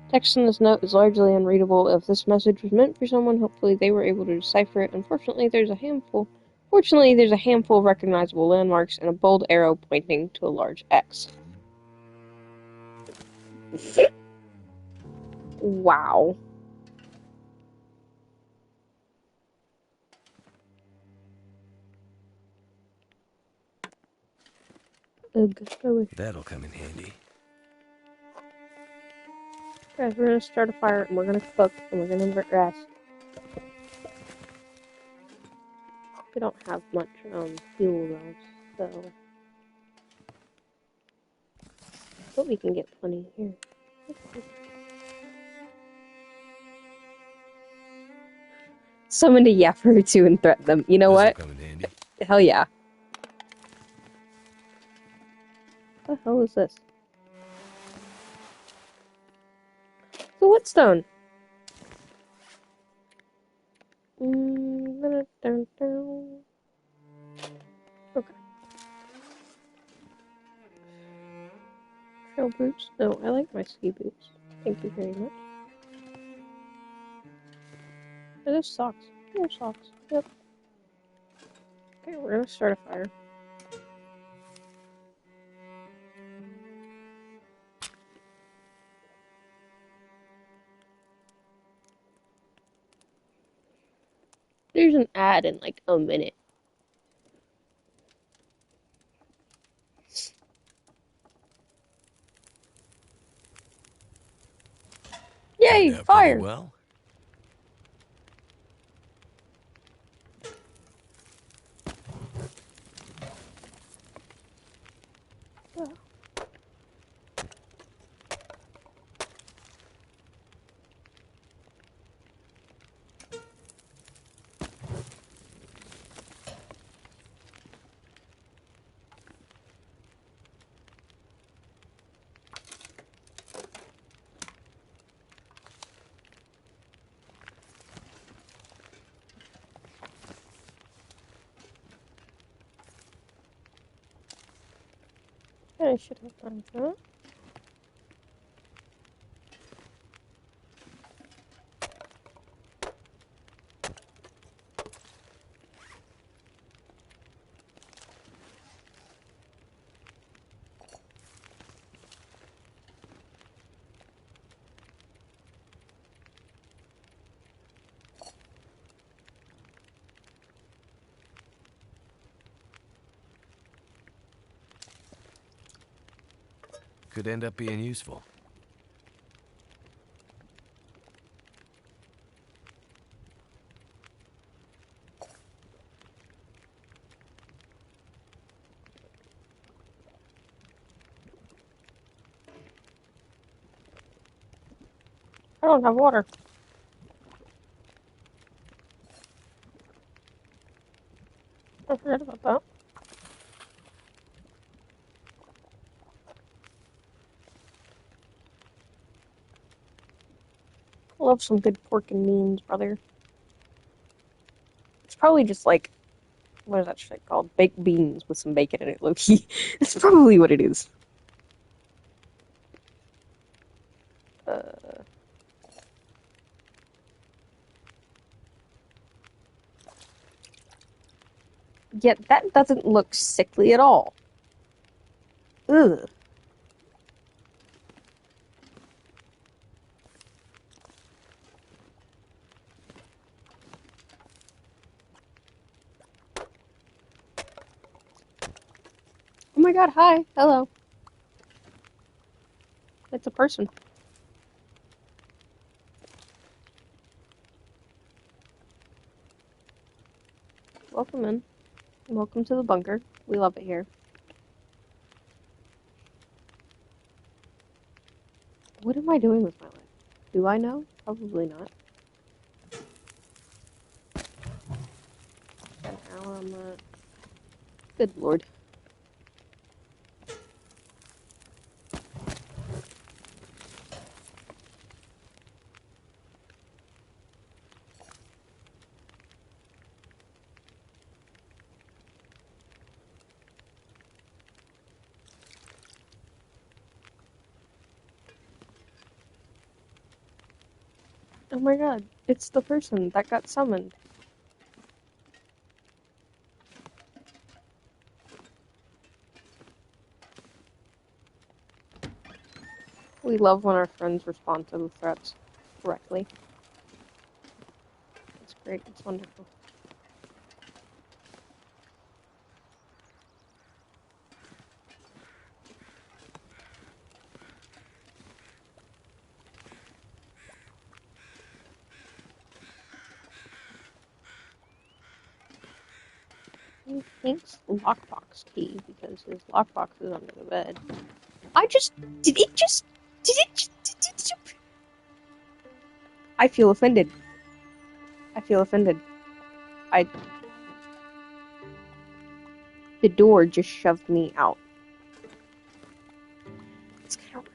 Text in this note is largely unreadable. If this message was meant for someone, hopefully they were able to decipher it. Unfortunately, there's a handful of recognizable landmarks and a bold arrow pointing to a large X. Wow. Ugh, I wish. That'll come in handy. Guys, we're gonna start a fire and we're gonna cook and we're gonna rest. We don't have much fuel though, so but we can get plenty here. Summon a yapper or two and threaten them. You know what? This'll come in handy. Hell yeah. What the hell is this? The whetstone. Okay. Trail boots? No, I like my ski boots. Thank you very much. Oh, there's socks. There's socks. Yep. Okay, we're gonna start a fire. There's an ad in like a minute. Yay! Turned out pretty Fire! well. I should have done that. Could end up being useful. I don't have water. I forgot about that. I love some good pork and beans, brother. It's probably just like, what is that shit called? Baked beans with some bacon in it, low-key. That's probably what it is. Yet that doesn't look sickly at all. Ugh. Oh my god, hi. Hello. It's a person. Welcome in. Welcome to the bunker. We love it here. What am I doing with my life? Do I know? Probably not. An hour on that. Good lord. Oh my god, it's the person that got summoned. We love when our friends respond to the threats correctly. It's great, it's wonderful. He thinks lockbox key because his lockbox is under the bed. Did it just, I feel offended. I feel offended. The door just shoved me out. It's kind of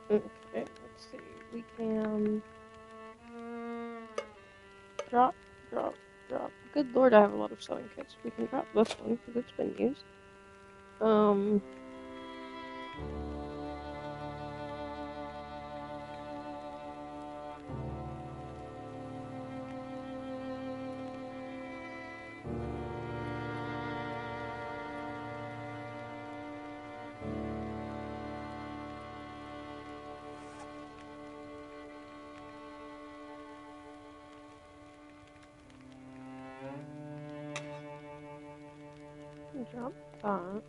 rude. Okay, let's see. We can drop. Good lord, I have a lot of sewing kits. We can drop this one because it's been used. Drop that.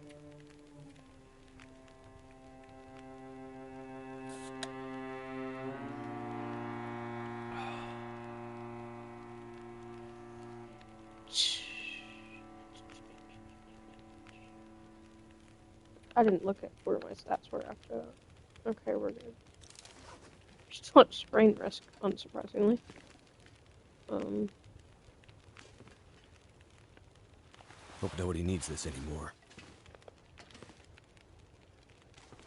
I didn't look at where my stats were after that. Okay, we're good. Still at sprain risk, unsurprisingly. Hope nobody needs this anymore.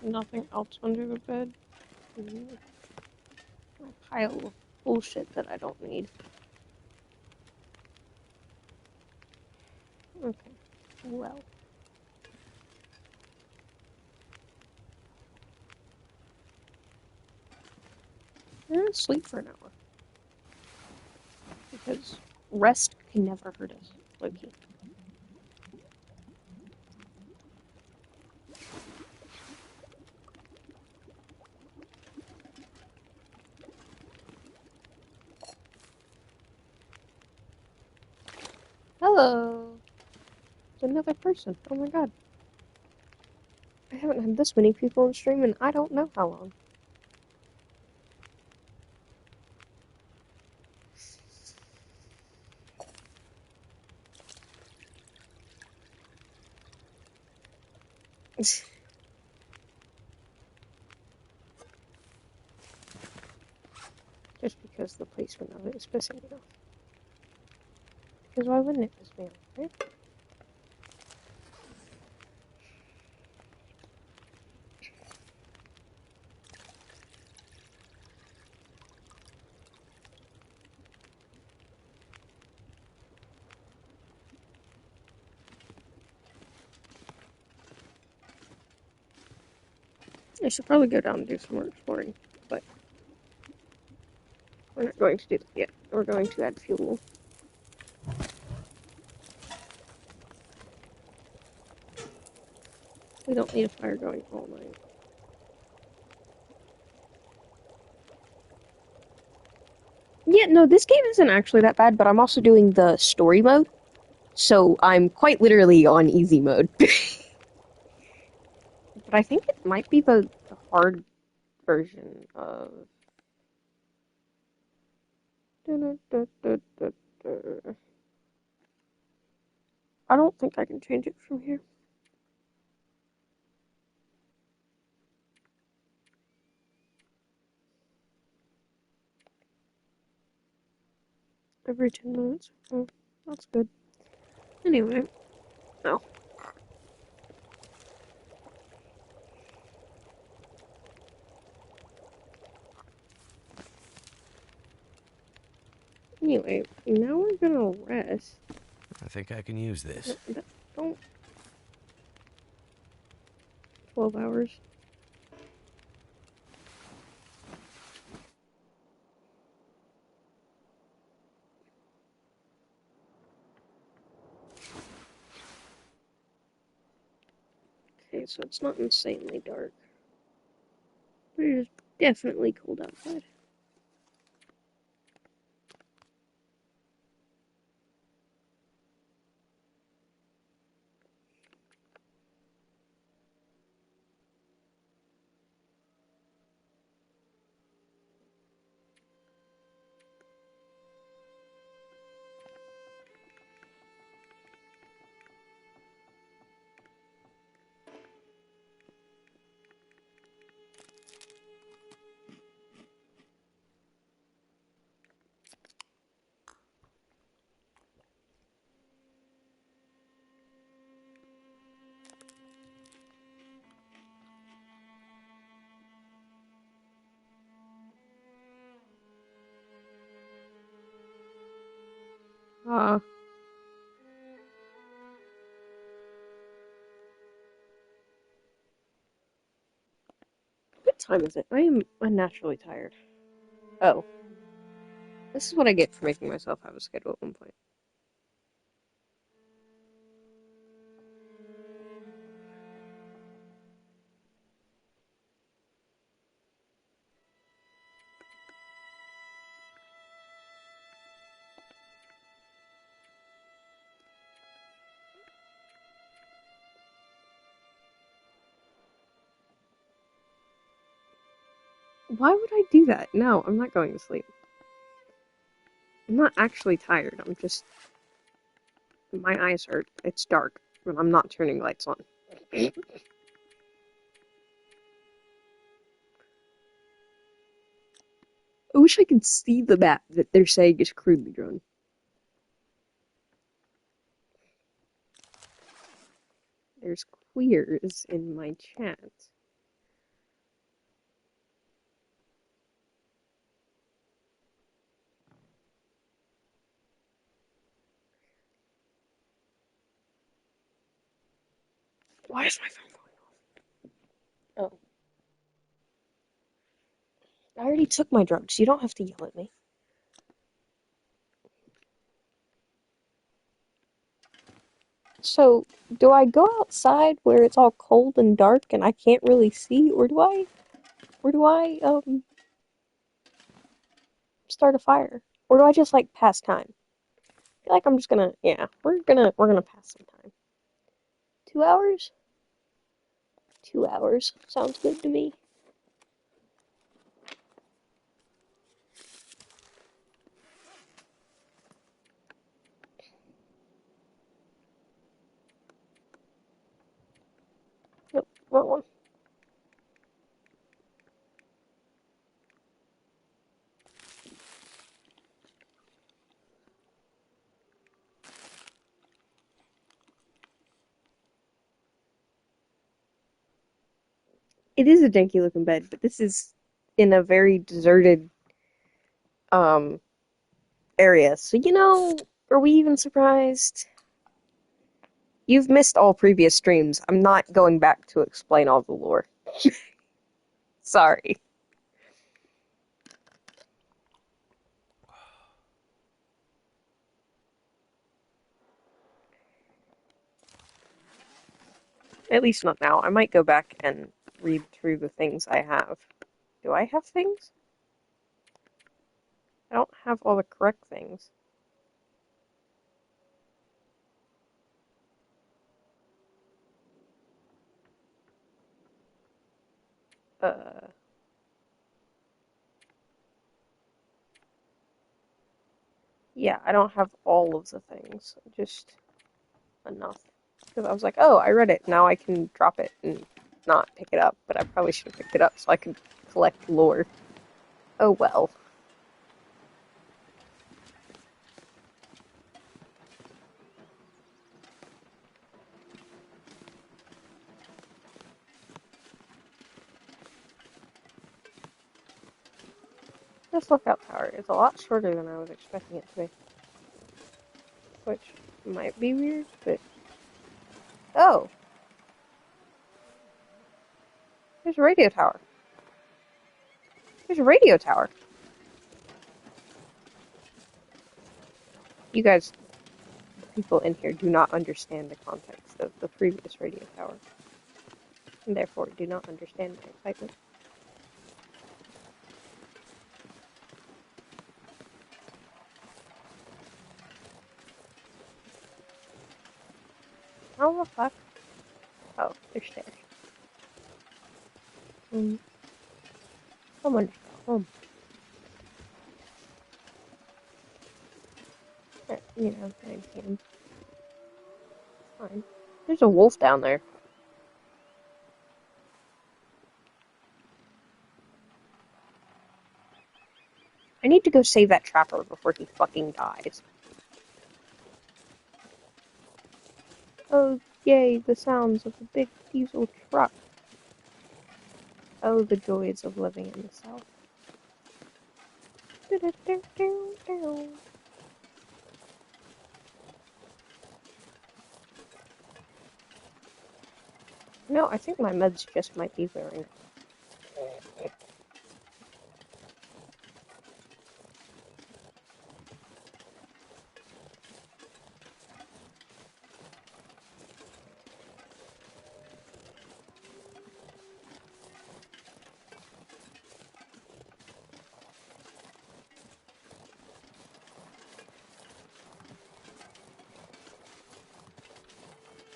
Nothing else under the bed. A pile of bullshit that I don't need. Okay, well. We're gonna sleep for an hour. Because rest can never hurt us, Loki. Hello! It's another person. Oh my god. I haven't had this many people in stream in I don't know how long. Just because the placement of it is pissing me off. Because why wouldn't it piss me off, right? I should probably go down and do some more exploring, but we're not going to do that yet. We're going to add fuel. We don't need a fire going all night. Yeah, no, this game isn't actually that bad, but I'm also doing the story mode, so I'm quite literally on easy mode. But I think it might be the hard version of... I don't think I can change it from here. Every 10 minutes. Oh, that's good. Anyway, no. Anyway, now we're gonna rest. I think I can use this. Don't. 12 hours. Okay, so it's not insanely dark. But it is definitely cold outside. Ah. What time is it? I am unnaturally tired. Oh. This is what I get for making myself have a schedule at one point. Why would I do that? No, I'm not going to sleep. I'm not actually tired. I'm just... My eyes hurt. It's dark. And I'm not turning lights on. I wish I could see the map that they're saying is crudely drawn. There's queers in my chat. Why is my phone going off? Oh. I already took my drugs. You don't have to yell at me. So, do I go outside where it's all cold and dark and I can't really see, or do I start a fire? Or do I just, like, pass time? I feel like I'm just gonna, yeah, we're gonna pass some time. 2 hours? 2 hours. Sounds good to me. Nope, wrong one. It is a janky looking bed, but this is in a very deserted, um, area. So, are we even surprised? You've missed all previous streams. I'm not going back to explain all the lore. Sorry. At least not now. I might go back and read through the things I have. Do I have things? I don't have all the correct things. Uh... Yeah, I don't have all of the things. Just enough. Because I was like, oh, I read it. Now I can drop it and not pick it up. But I probably should have picked it up so I could collect lore. Oh well. This lookout tower is a lot shorter than I was expecting it to be. Which might be weird, but... Oh! There's a radio tower. There's a radio tower. You guys, people in here, do not understand the context of the previous radio tower. And therefore do not understand my excitement. Oh, the fuck? Oh, there's stairs. Someone just got home. You know, 9 p.m. Fine. There's a wolf down there. I need to go save that trapper before he fucking dies. Oh, yay, the sounds of a big diesel truck. Oh, the joys of living in the South. No, I think my meds just might be wearing.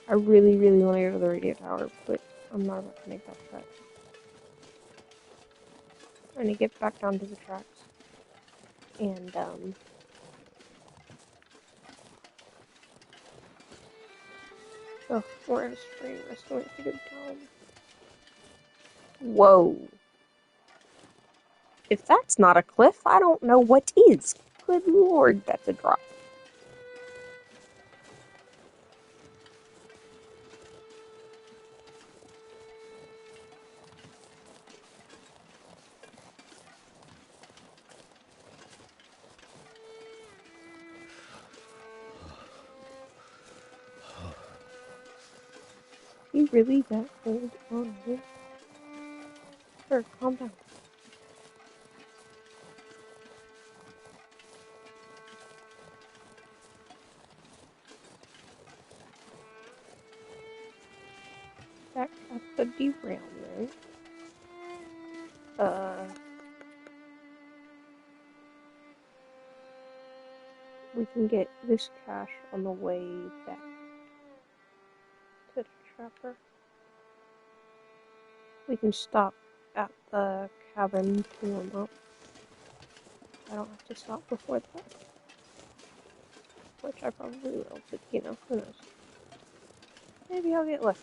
I really, really want to go to the radio tower, but I'm not about to make that trek. I need to get back down to the tracks. And, oh, we're in a spring. That's going to go down. Whoa. If that's not a cliff, I don't know what is. Good lord, that's a drop. You really that old on me? Sure, calm down. Back at the derailment. We can get this cash on the way back to the trapper. We can stop at the cabin to warm up. I don't have to stop before that. Which I probably will, but you know, who knows. Maybe I'll get lucky.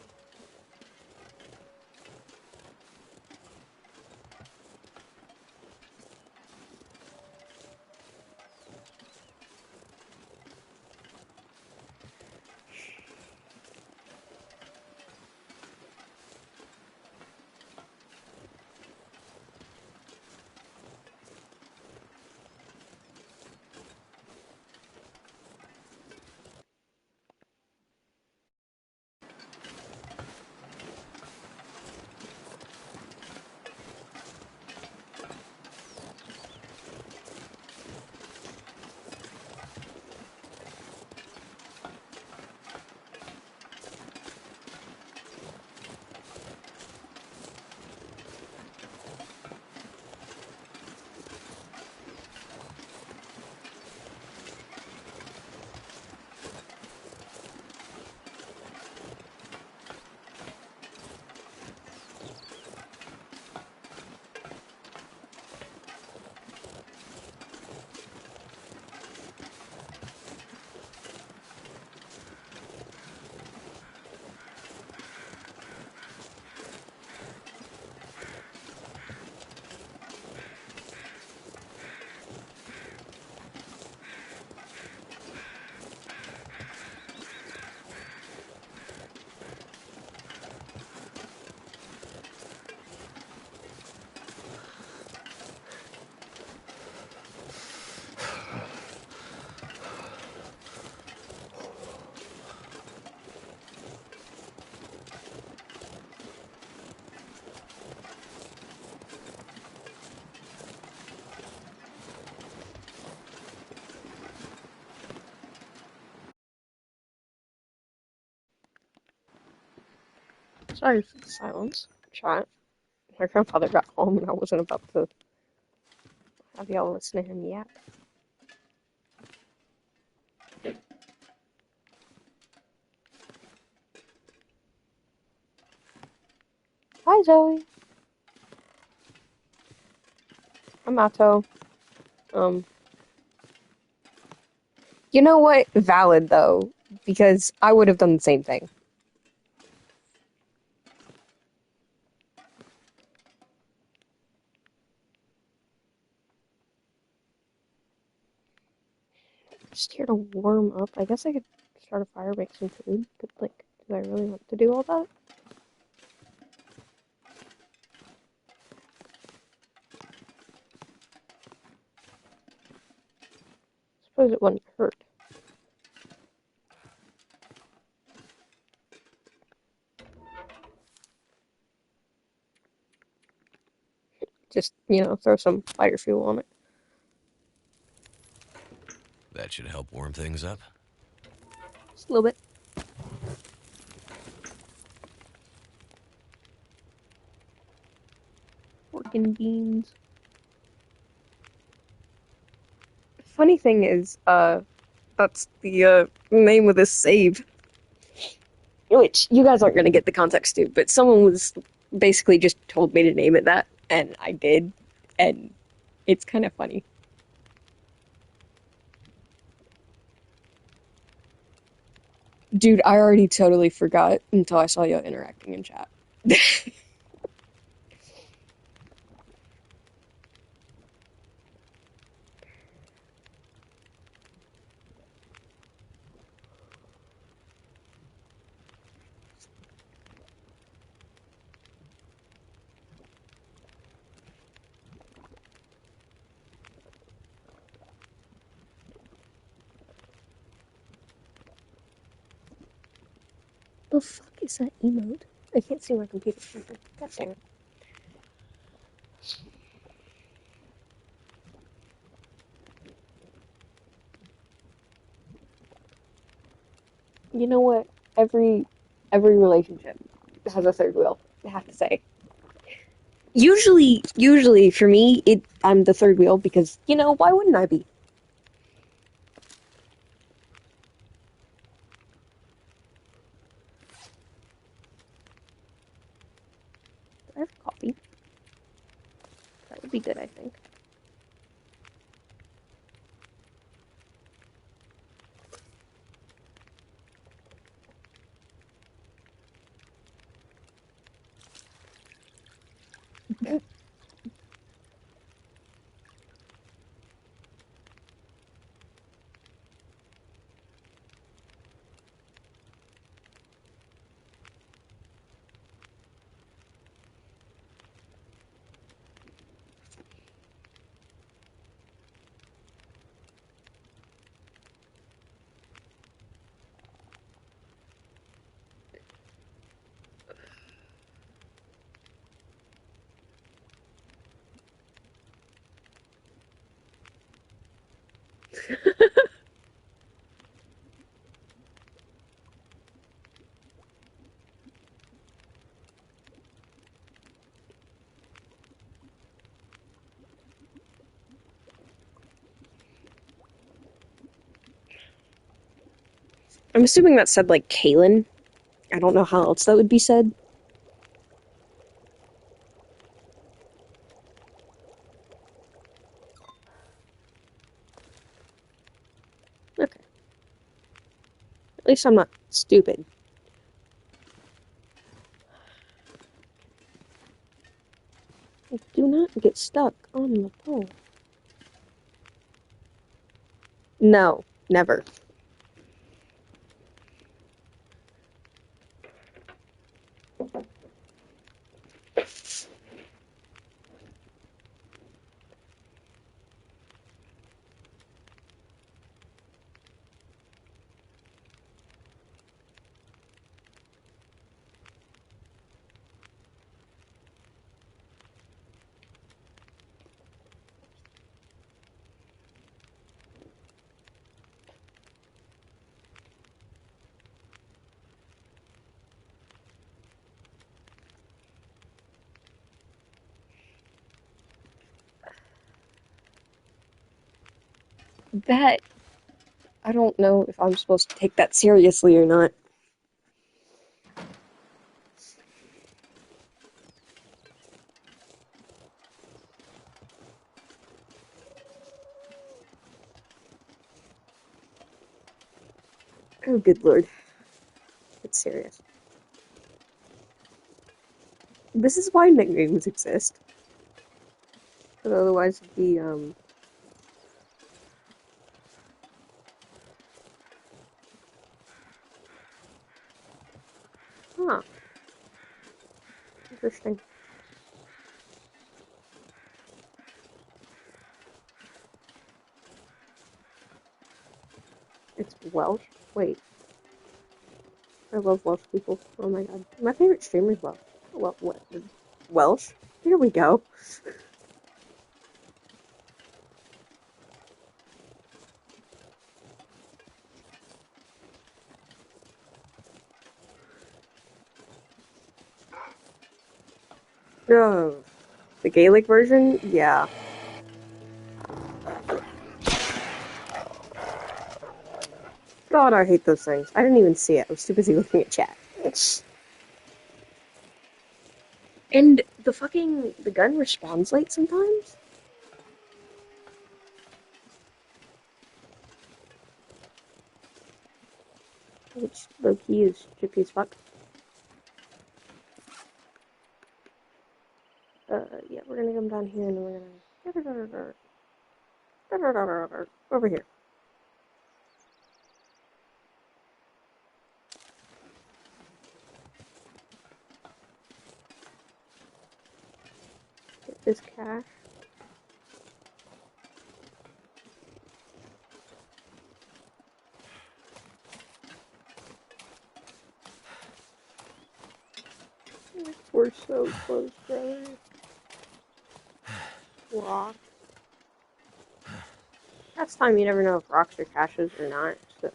Sorry for the silence. Chat. My grandfather got home and I wasn't about to have y'all listen to him yap. Hi, Zoe. I'm Atto. Um, you know what? Valid though, because I would have done the same thing. Just here to warm up. I guess I could start a fire, make some food, but like, do I really want to do all that? Suppose it wouldn't hurt. Just, throw some fire fuel on it. That should help warm things up. Just a little bit. Pork and beans. Funny thing is, that's the name of this save. Which you guys aren't gonna get the context to, but someone was basically just told me to name it that, and I did, and it's kind of funny. Dude, I already totally forgot until I saw you interacting in chat. The fuck is that emote? I can't see my computer screen. God damn it. You know what? Every relationship has a third wheel, I have to say. Usually for me, I'm the third wheel because, why wouldn't I be? I have coffee. That would be good, I think. I'm assuming that said like Kaylin. I don't know how else that would be said. Okay. At least I'm not stupid. Do not get stuck on the pole. No, never. That, I don't know if I'm supposed to take that seriously or not. Oh, good lord. It's serious. This is why nicknames exist. Because otherwise it'd be, huh. Interesting. It's Welsh? Wait. I love Welsh people. Oh my god. My favorite streamer is Welsh. Well, what? Welsh? Here we go. Oh, the Gaelic version? Yeah. God, I hate those things. I didn't even see it. I was too busy looking at chat. And the gun respawns late sometimes? Which low-key is trippy as fuck. Yeah, we're gonna come down here and we're gonna... Over here. Get this cash. We're so close, brother. Rock. That's time you never know if rocks are caches or not, so...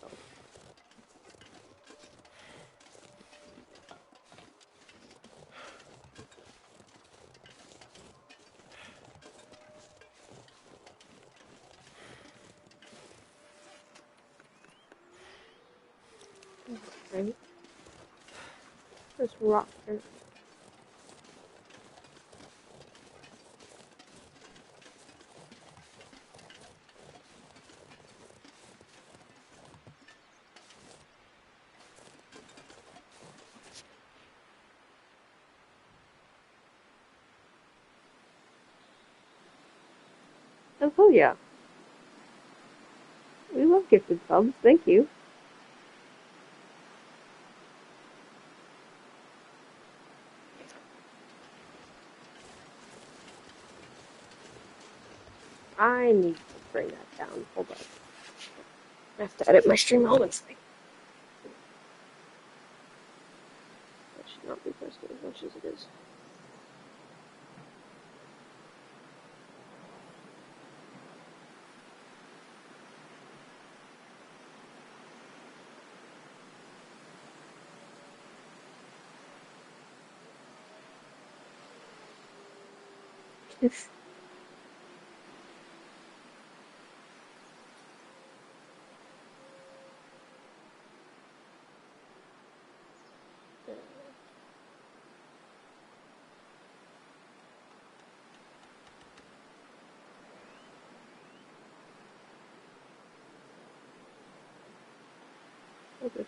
Right? This rock. Oh, hell yeah. We love gifted subs, thank you. I need to bring that down. Hold on. I have to edit my stream elements thing. That should not be posted as much as it is. Okay.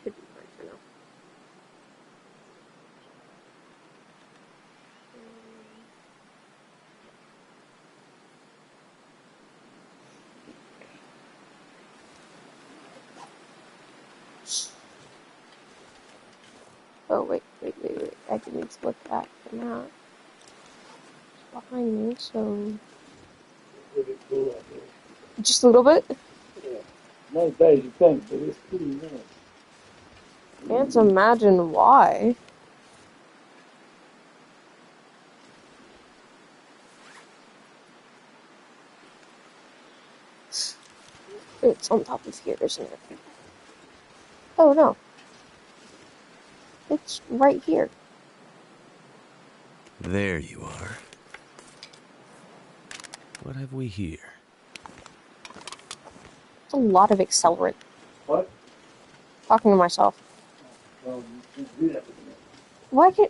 Should be fine for now. Oh, wait. I can need to look back from that. It's behind me, so... Just a little bit? Yeah. Not as bad as you think, but it's pretty nice. Can't imagine why. It's on top of here, isn't it? Oh no. It's right here. There you are. What have we here? It's a lot of accelerant. What? Talking to myself. Well, you can't do that with me.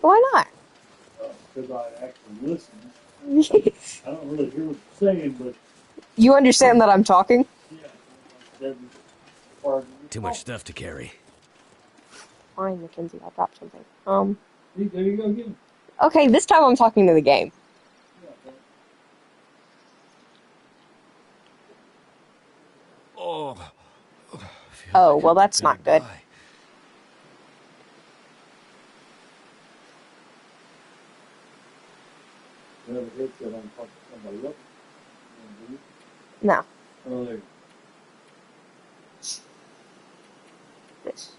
Why not? Because I actually listen. I don't really hear what you're saying, but You understand that I'm talking? yeah, every part of it. Too much stuff to carry. Fine, Mackenzie, I dropped something. See, there you go again. Okay, this time I'm talking to the game. Yeah, but Oh. Oh, well, that's not good. whatever it said on top of somebody else. No, Oh, there. this.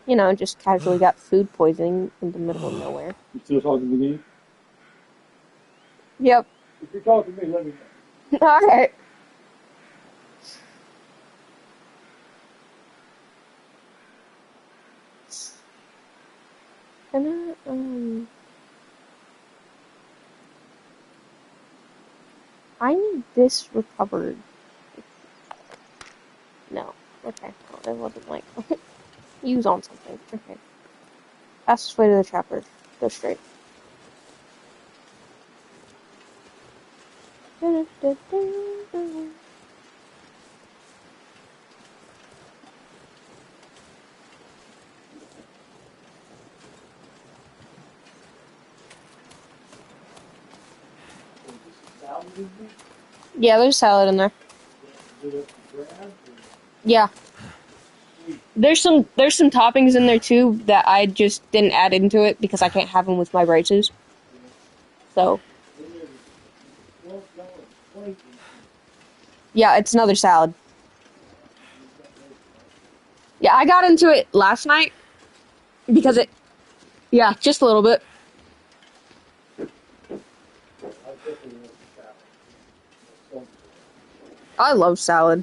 You know, just casually got food poisoning in the middle of nowhere. You still talking to me? Yep. If you're talking to me, let me know. Alright. Can I need this recovered. No. Okay. Well, that wasn't like use on something. Okay. Fastest way to the chopper. Go straight. Yeah, there's salad in there. Yeah. There's some toppings in there too that I just didn't add into it because I can't have them with my braces. So. Yeah, it's another salad. Yeah, I got into it last night because yeah, just a little bit. I love salad.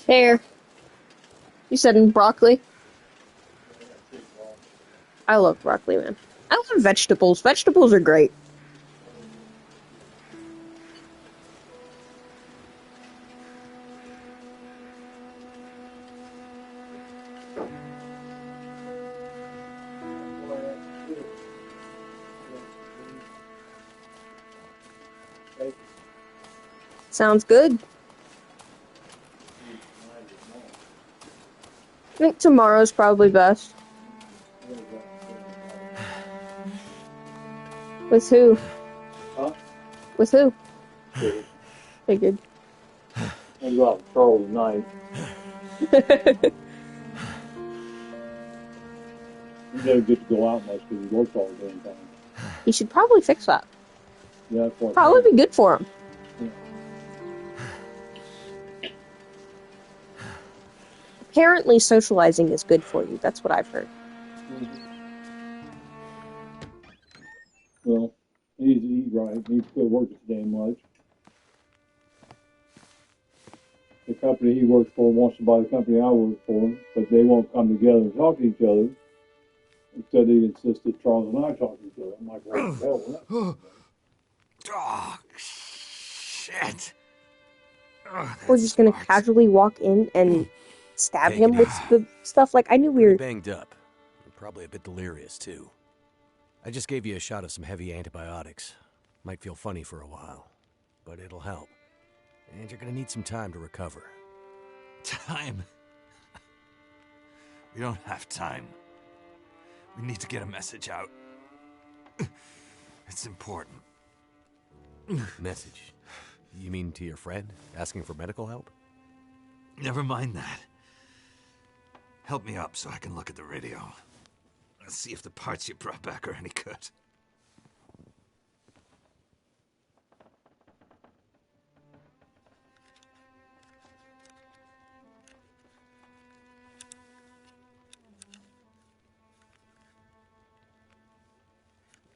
Here. You said broccoli? I love broccoli, man. I love vegetables. Vegetables are great. Sounds good. I think tomorrow's probably best. With who? Huh? With who? Good. Figured. I'm go out with Charles tonight. He doesn't get to go out much because he works all the damn time. He should probably fix that. Yeah, that's what. Probably be good for him. Yeah. Apparently socializing is good for you. That's what I've heard. Well, he's right. He still works damn much. The company he works for wants to buy the company I work for, but they won't come together and talk to each other. Instead, he insists that Charles and I talk to each other. I'm like, what the hell? Oh, shit. Oh, We're just gonna casually walk in and stab him with the stuff. Like, I knew we were... banged up. Probably a bit delirious, too. I just gave you a shot of some heavy antibiotics. Might feel funny for a while, but it'll help. And you're gonna need some time to recover. Time? We don't have time. We need to get a message out. It's important. Message? You mean to your friend, asking for medical help? Never mind that. Help me up so I can look at the radio. Let's see if the parts you brought back are any good.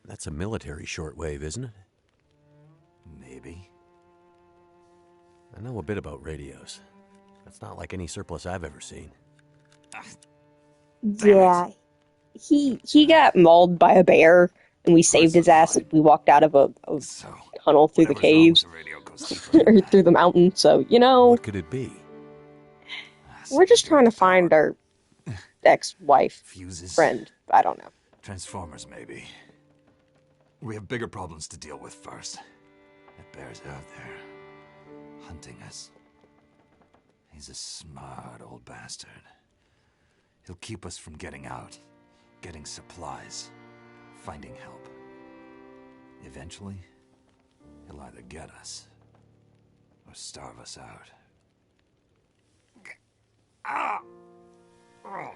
That's a military shortwave, isn't it? Maybe. I know a bit about radios. That's not like any surplus I've ever seen. Yeah. He got mauled by a bear, and we saved his ass. We walked out of a So, tunnel through the whatever's wrong with caves, the radio goes deeper than or that. through the mountain. So, you know, What could it be? we're just Something trying to with find power. our ex-wife, Fuses. friend. I don't know. Transformers, maybe. We have bigger problems to deal with first. That bear's out there, hunting us. He's a smart old bastard. He'll keep us from getting out, getting supplies, finding help. Eventually, he'll either get us or starve us out. Ah! Oh.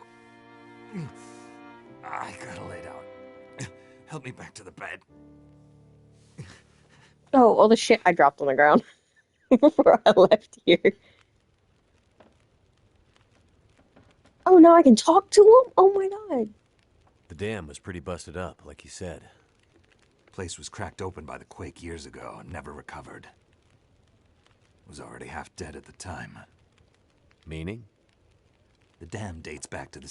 I gotta lay down. Help me back to the bed. Oh, all the shit I dropped on the ground before I left here. Oh, now I can talk to him? Oh my god. The dam was pretty busted up, like you said. Place was cracked open by the quake years ago and never recovered. Was already half dead at the time. Meaning? The dam dates back to the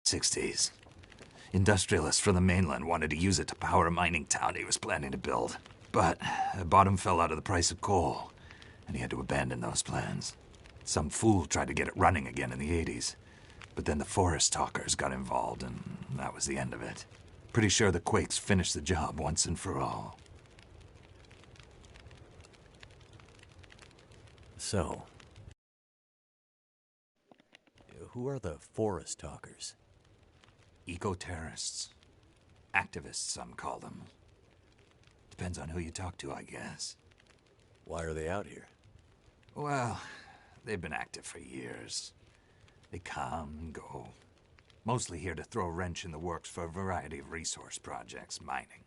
60s. Industrialists from the mainland wanted to use it to power a mining town he was planning to build. But the bottom fell out of the price of coal, and he had to abandon those plans. Some fool tried to get it running again in the 80s. But then the forest talkers got involved, and that was the end of it. Pretty sure the quakes finished the job once and for all. So, who are the forest talkers? Eco-terrorists. Activists, some call them. Depends on who you talk to, I guess. Why are they out here? Well, they've been active for years. They come and go. Mostly here to throw a wrench in the works for a variety of resource projects, mining,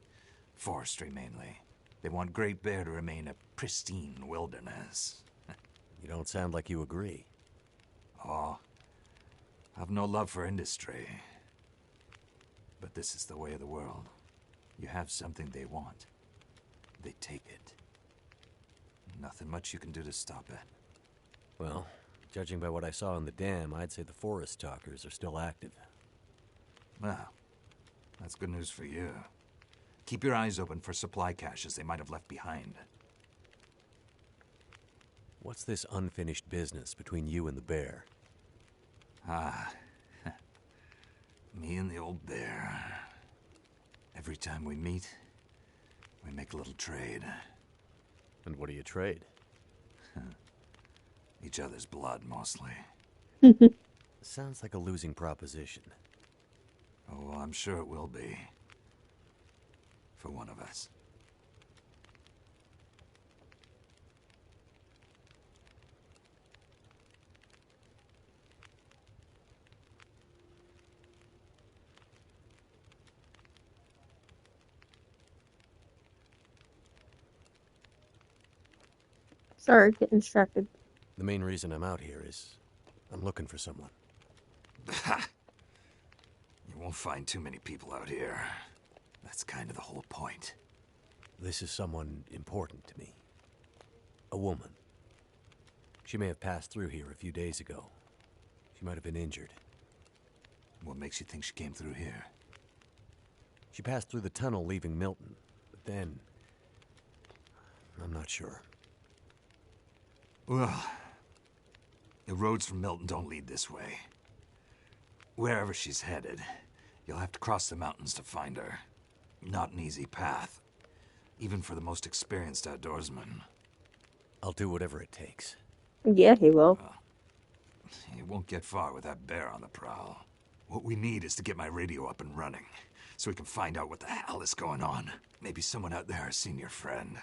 forestry mainly. They want Great Bear to remain a pristine wilderness. You don't sound like you agree. Oh, I've no love for industry. But this is the way of the world. You have something they want. They take it. Nothing much you can do to stop it. Well, judging by what I saw in the dam, I'd say the forest talkers are still active. Well, that's good news for you. Keep your eyes open for supply caches they might have left behind. What's this unfinished business between you and the bear? Ah, me and the old bear. Every time we meet, we make a little trade. And what do you trade? Each other's blood, mostly. Sounds like a losing proposition. Oh, well, I'm sure it will be. For one of us. Sorry, getting distracted. The main reason I'm out here is I'm looking for someone. You won't find too many people out here. That's kind of the whole point. This is someone important to me. A woman. She may have passed through here a few days ago. She might have been injured. What makes you think she came through here? She passed through the tunnel leaving Milton, but then... I'm not sure. Well, the roads from Milton don't lead this way. Wherever she's headed, you'll have to cross the mountains to find her. Not an easy path, even for the most experienced outdoorsman. I'll do whatever it takes. Yeah, he will. You won't get far with that bear on the prowl. What we need is to get my radio up and running, so we can find out what the hell is going on. Maybe someone out there has seen your friend.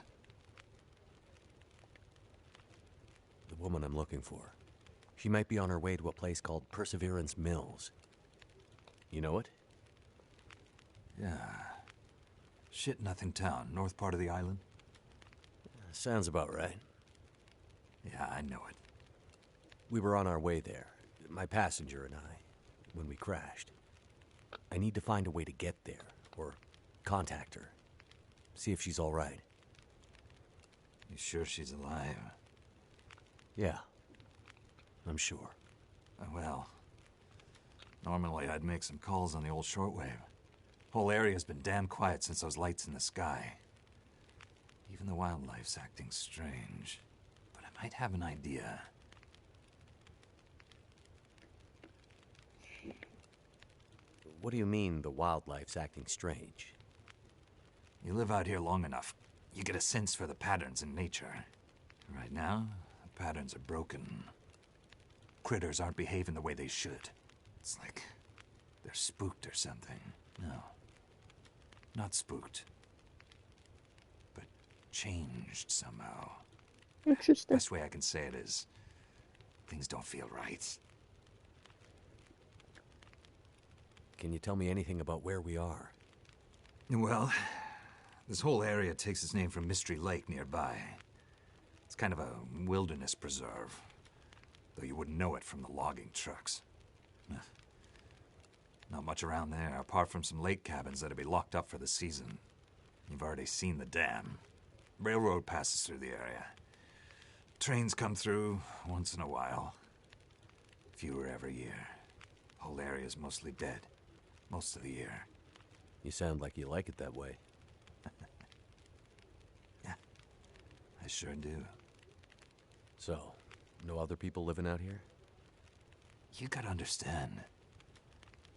The woman I'm looking for. She might be on her way to a place called Perseverance Mills. You know it? Yeah. Shit-nothing town, north part of the island. Sounds about right. Yeah, I know it. We were on our way there, my passenger and I, when we crashed. I need to find a way to get there, or contact her. See if she's all right. You sure she's alive? Yeah, I'm sure. Well, normally I'd make some calls on the old shortwave. Whole area's been damn quiet since those lights in the sky. Even the wildlife's acting strange. But I might have an idea. What do you mean the wildlife's acting strange? You live out here long enough, you get a sense for the patterns in nature. Right now, the patterns are broken. Critters aren't behaving the way they should. It's like they're spooked or something. No, not spooked, but changed somehow. Interesting. Best way I can say it is, things don't feel right. Can you tell me anything about where we are? Well, this whole area takes its name from Mystery Lake nearby. It's kind of a wilderness preserve, though you wouldn't know it from the logging trucks. Not much around there, apart from some lake cabins that'll be locked up for the season. You've already seen the dam. Railroad passes through the area. Trains come through once in a while. Fewer every year. Whole area's mostly dead. Most of the year. You sound like you like it that way. Yeah, I sure do. So, no other people living out here? You gotta understand.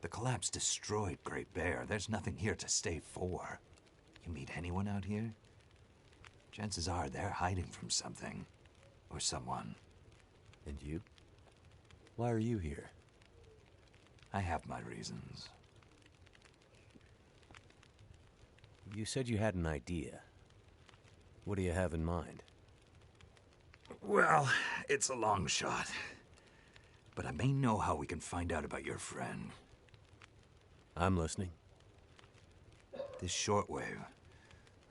The collapse destroyed Great Bear. There's nothing here to stay for. You meet anyone out here? Chances are they're hiding from something. Or someone. And you? Why are you here? I have my reasons. You said you had an idea. What do you have in mind? Well, it's a long shot. But I may know how we can find out about your friend. I'm listening. This shortwave.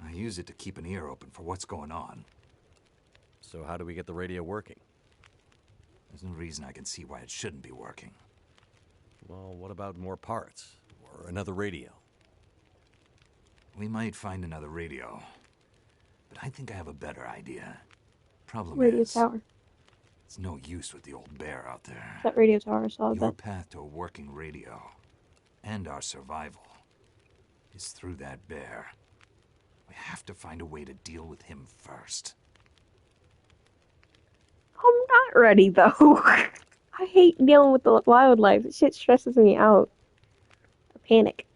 I use it to keep an ear open for what's going on. So how do we get the radio working? There's no reason I can see why it shouldn't be working. Well, what about more parts? Or another radio? We might find another radio. But I think I have a better idea. Problem Radio is, tower. it's no use with the old bear out there. That radio tower I saw Your that. path to a working radio, and our survival, is through that bear. We have to find a way to deal with him first. I'm not ready though. I hate dealing with the wildlife. This shit stresses me out. I panic.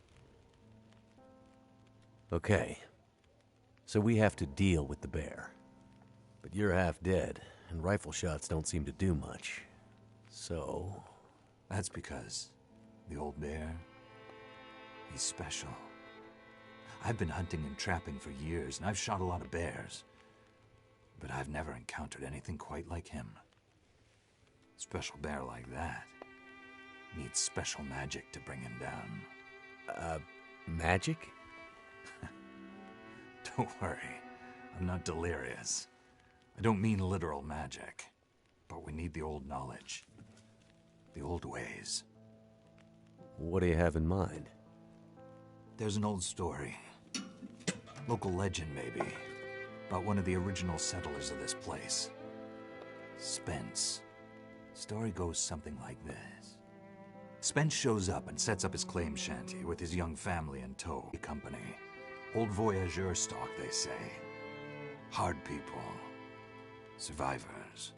Okay. So we have to deal with the bear. But you're half dead, and rifle shots don't seem to do much. So... That's because the old bear, he's special. I've been hunting and trapping for years, and I've shot a lot of bears. But I've never encountered anything quite like him. Special bear like that needs special magic to bring him down. Magic? Don't worry, I'm not delirious. I don't mean literal magic, but we need the old knowledge. The old ways. What do you have in mind? There's an old story. Local legend, maybe. About one of the original settlers of this place. Spence. Story goes something like this. Spence shows up and sets up his claim shanty with his young family in tow. Company. Old voyageur stock, they say. Hard people. Survivors.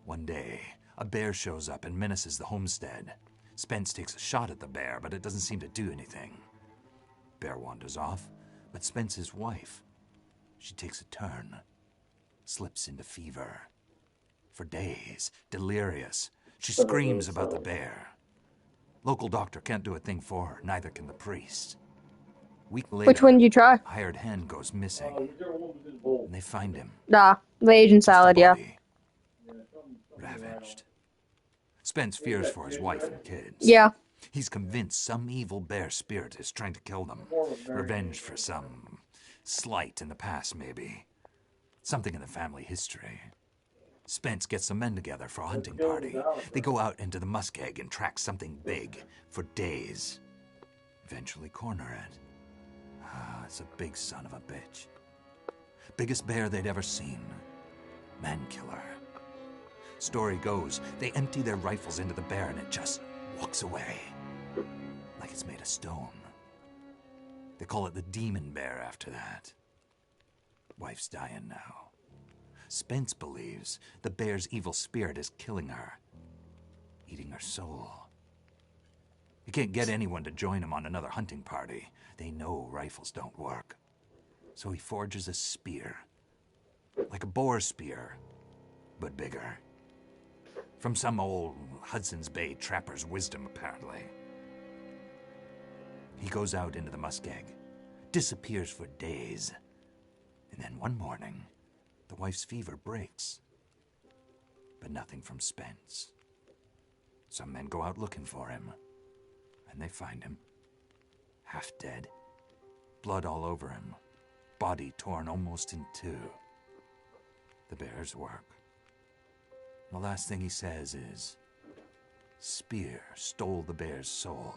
One day, a bear shows up and menaces the homestead. Spence takes a shot at the bear, but it doesn't seem to do anything. Bear wanders off, but Spence's wife, she takes a turn. Slips into fever. For days, delirious, she screams about the bear. Local doctor can't do a thing for her, neither can the priest. Week later, Which one did you try? hired hand goes missing, and they find him. Nah, the Asian Just a salad, yeah. body. Ravaged. Spence fears for his wife and kids. Yeah. He's convinced some evil bear spirit is trying to kill them. Revenge for some slight in the past, maybe. Something in the family history. Spence gets some men together for a hunting party. They go out into the muskeg and track something big for days. Eventually corner it. Ah, it's a big son of a bitch. Biggest bear they'd ever seen. Man killer. Story goes, they empty their rifles into the bear and it just walks away. Like it's made of stone. They call it the demon bear after that. Wife's dying now. Spence believes the bear's evil spirit is killing her. Eating her soul. He can't get anyone to join him on another hunting party. They know rifles don't work. So he forges a spear. Like a boar spear, but bigger. From some old Hudson's Bay trapper's wisdom, apparently. He goes out into the muskeg, disappears for days, and then one morning, the wife's fever breaks. But nothing from Spence. Some men go out looking for him, and they find him. Half dead, blood all over him, body torn almost in two. The bear's work. The last thing he says is, "Spear stole the bear's soul.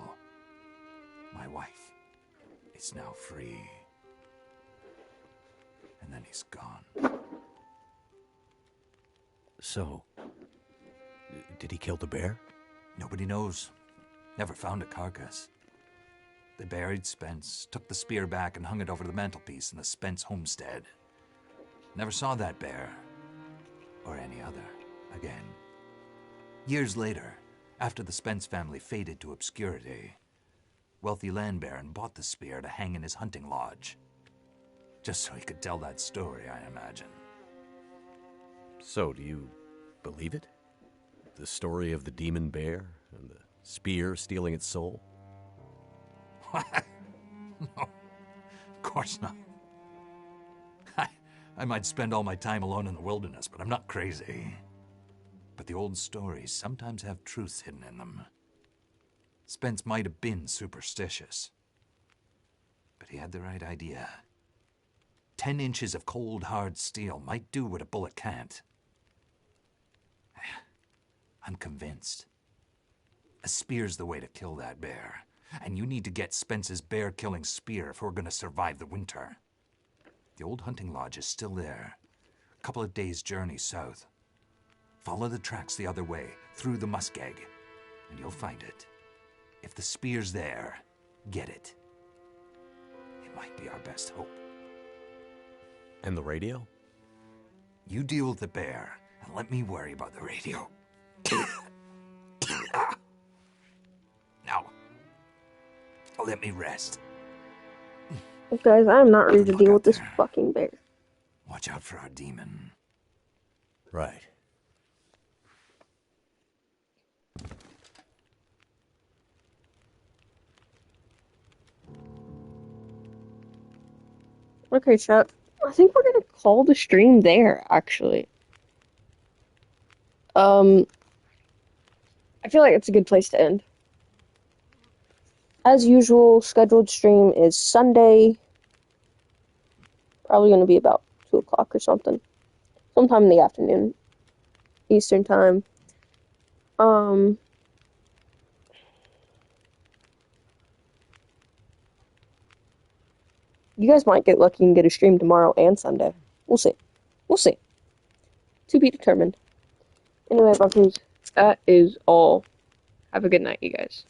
My wife is now free." And then he's gone. So, did he kill the bear? Nobody knows. Never found a carcass. They buried Spence, took the spear back and hung it over the mantelpiece in the Spence homestead. Never saw that bear, or any other, again. Years later, after the Spence family faded to obscurity, wealthy land baron bought the spear to hang in his hunting lodge. Just so he could tell that story, I imagine. So, do you believe it? The story of the demon bear and the spear stealing its soul? What? No, of course not. I might spend all my time alone in the wilderness, but I'm not crazy. But the old stories sometimes have truth hidden in them. Spence might have been superstitious, but he had the right idea. 10 inches of cold, hard steel might do what a bullet can't. I'm convinced. A spear's the way to kill that bear. And you need to get Spence's bear-killing spear if we're going to survive the winter. The old hunting lodge is still there. A couple of days' journey south. Follow the tracks the other way, through the muskeg, and you'll find it. If the spear's there, get it. It might be our best hope. And the radio? You deal with the bear, and let me worry about the radio. Now, let me rest. Guys, I'm not ready to Look deal out with this there. fucking bear. Watch out for our demon. Right. Okay, chat. I think we're gonna call the stream there, actually. I feel like it's a good place to end. As usual, scheduled stream is Sunday. Probably gonna be about 2 o'clock or something. Sometime in the afternoon. Eastern time. You guys might get lucky and get a stream tomorrow and Sunday. We'll see. We'll see. To be determined. Anyway, Buckers, that is all. Have a good night, you guys.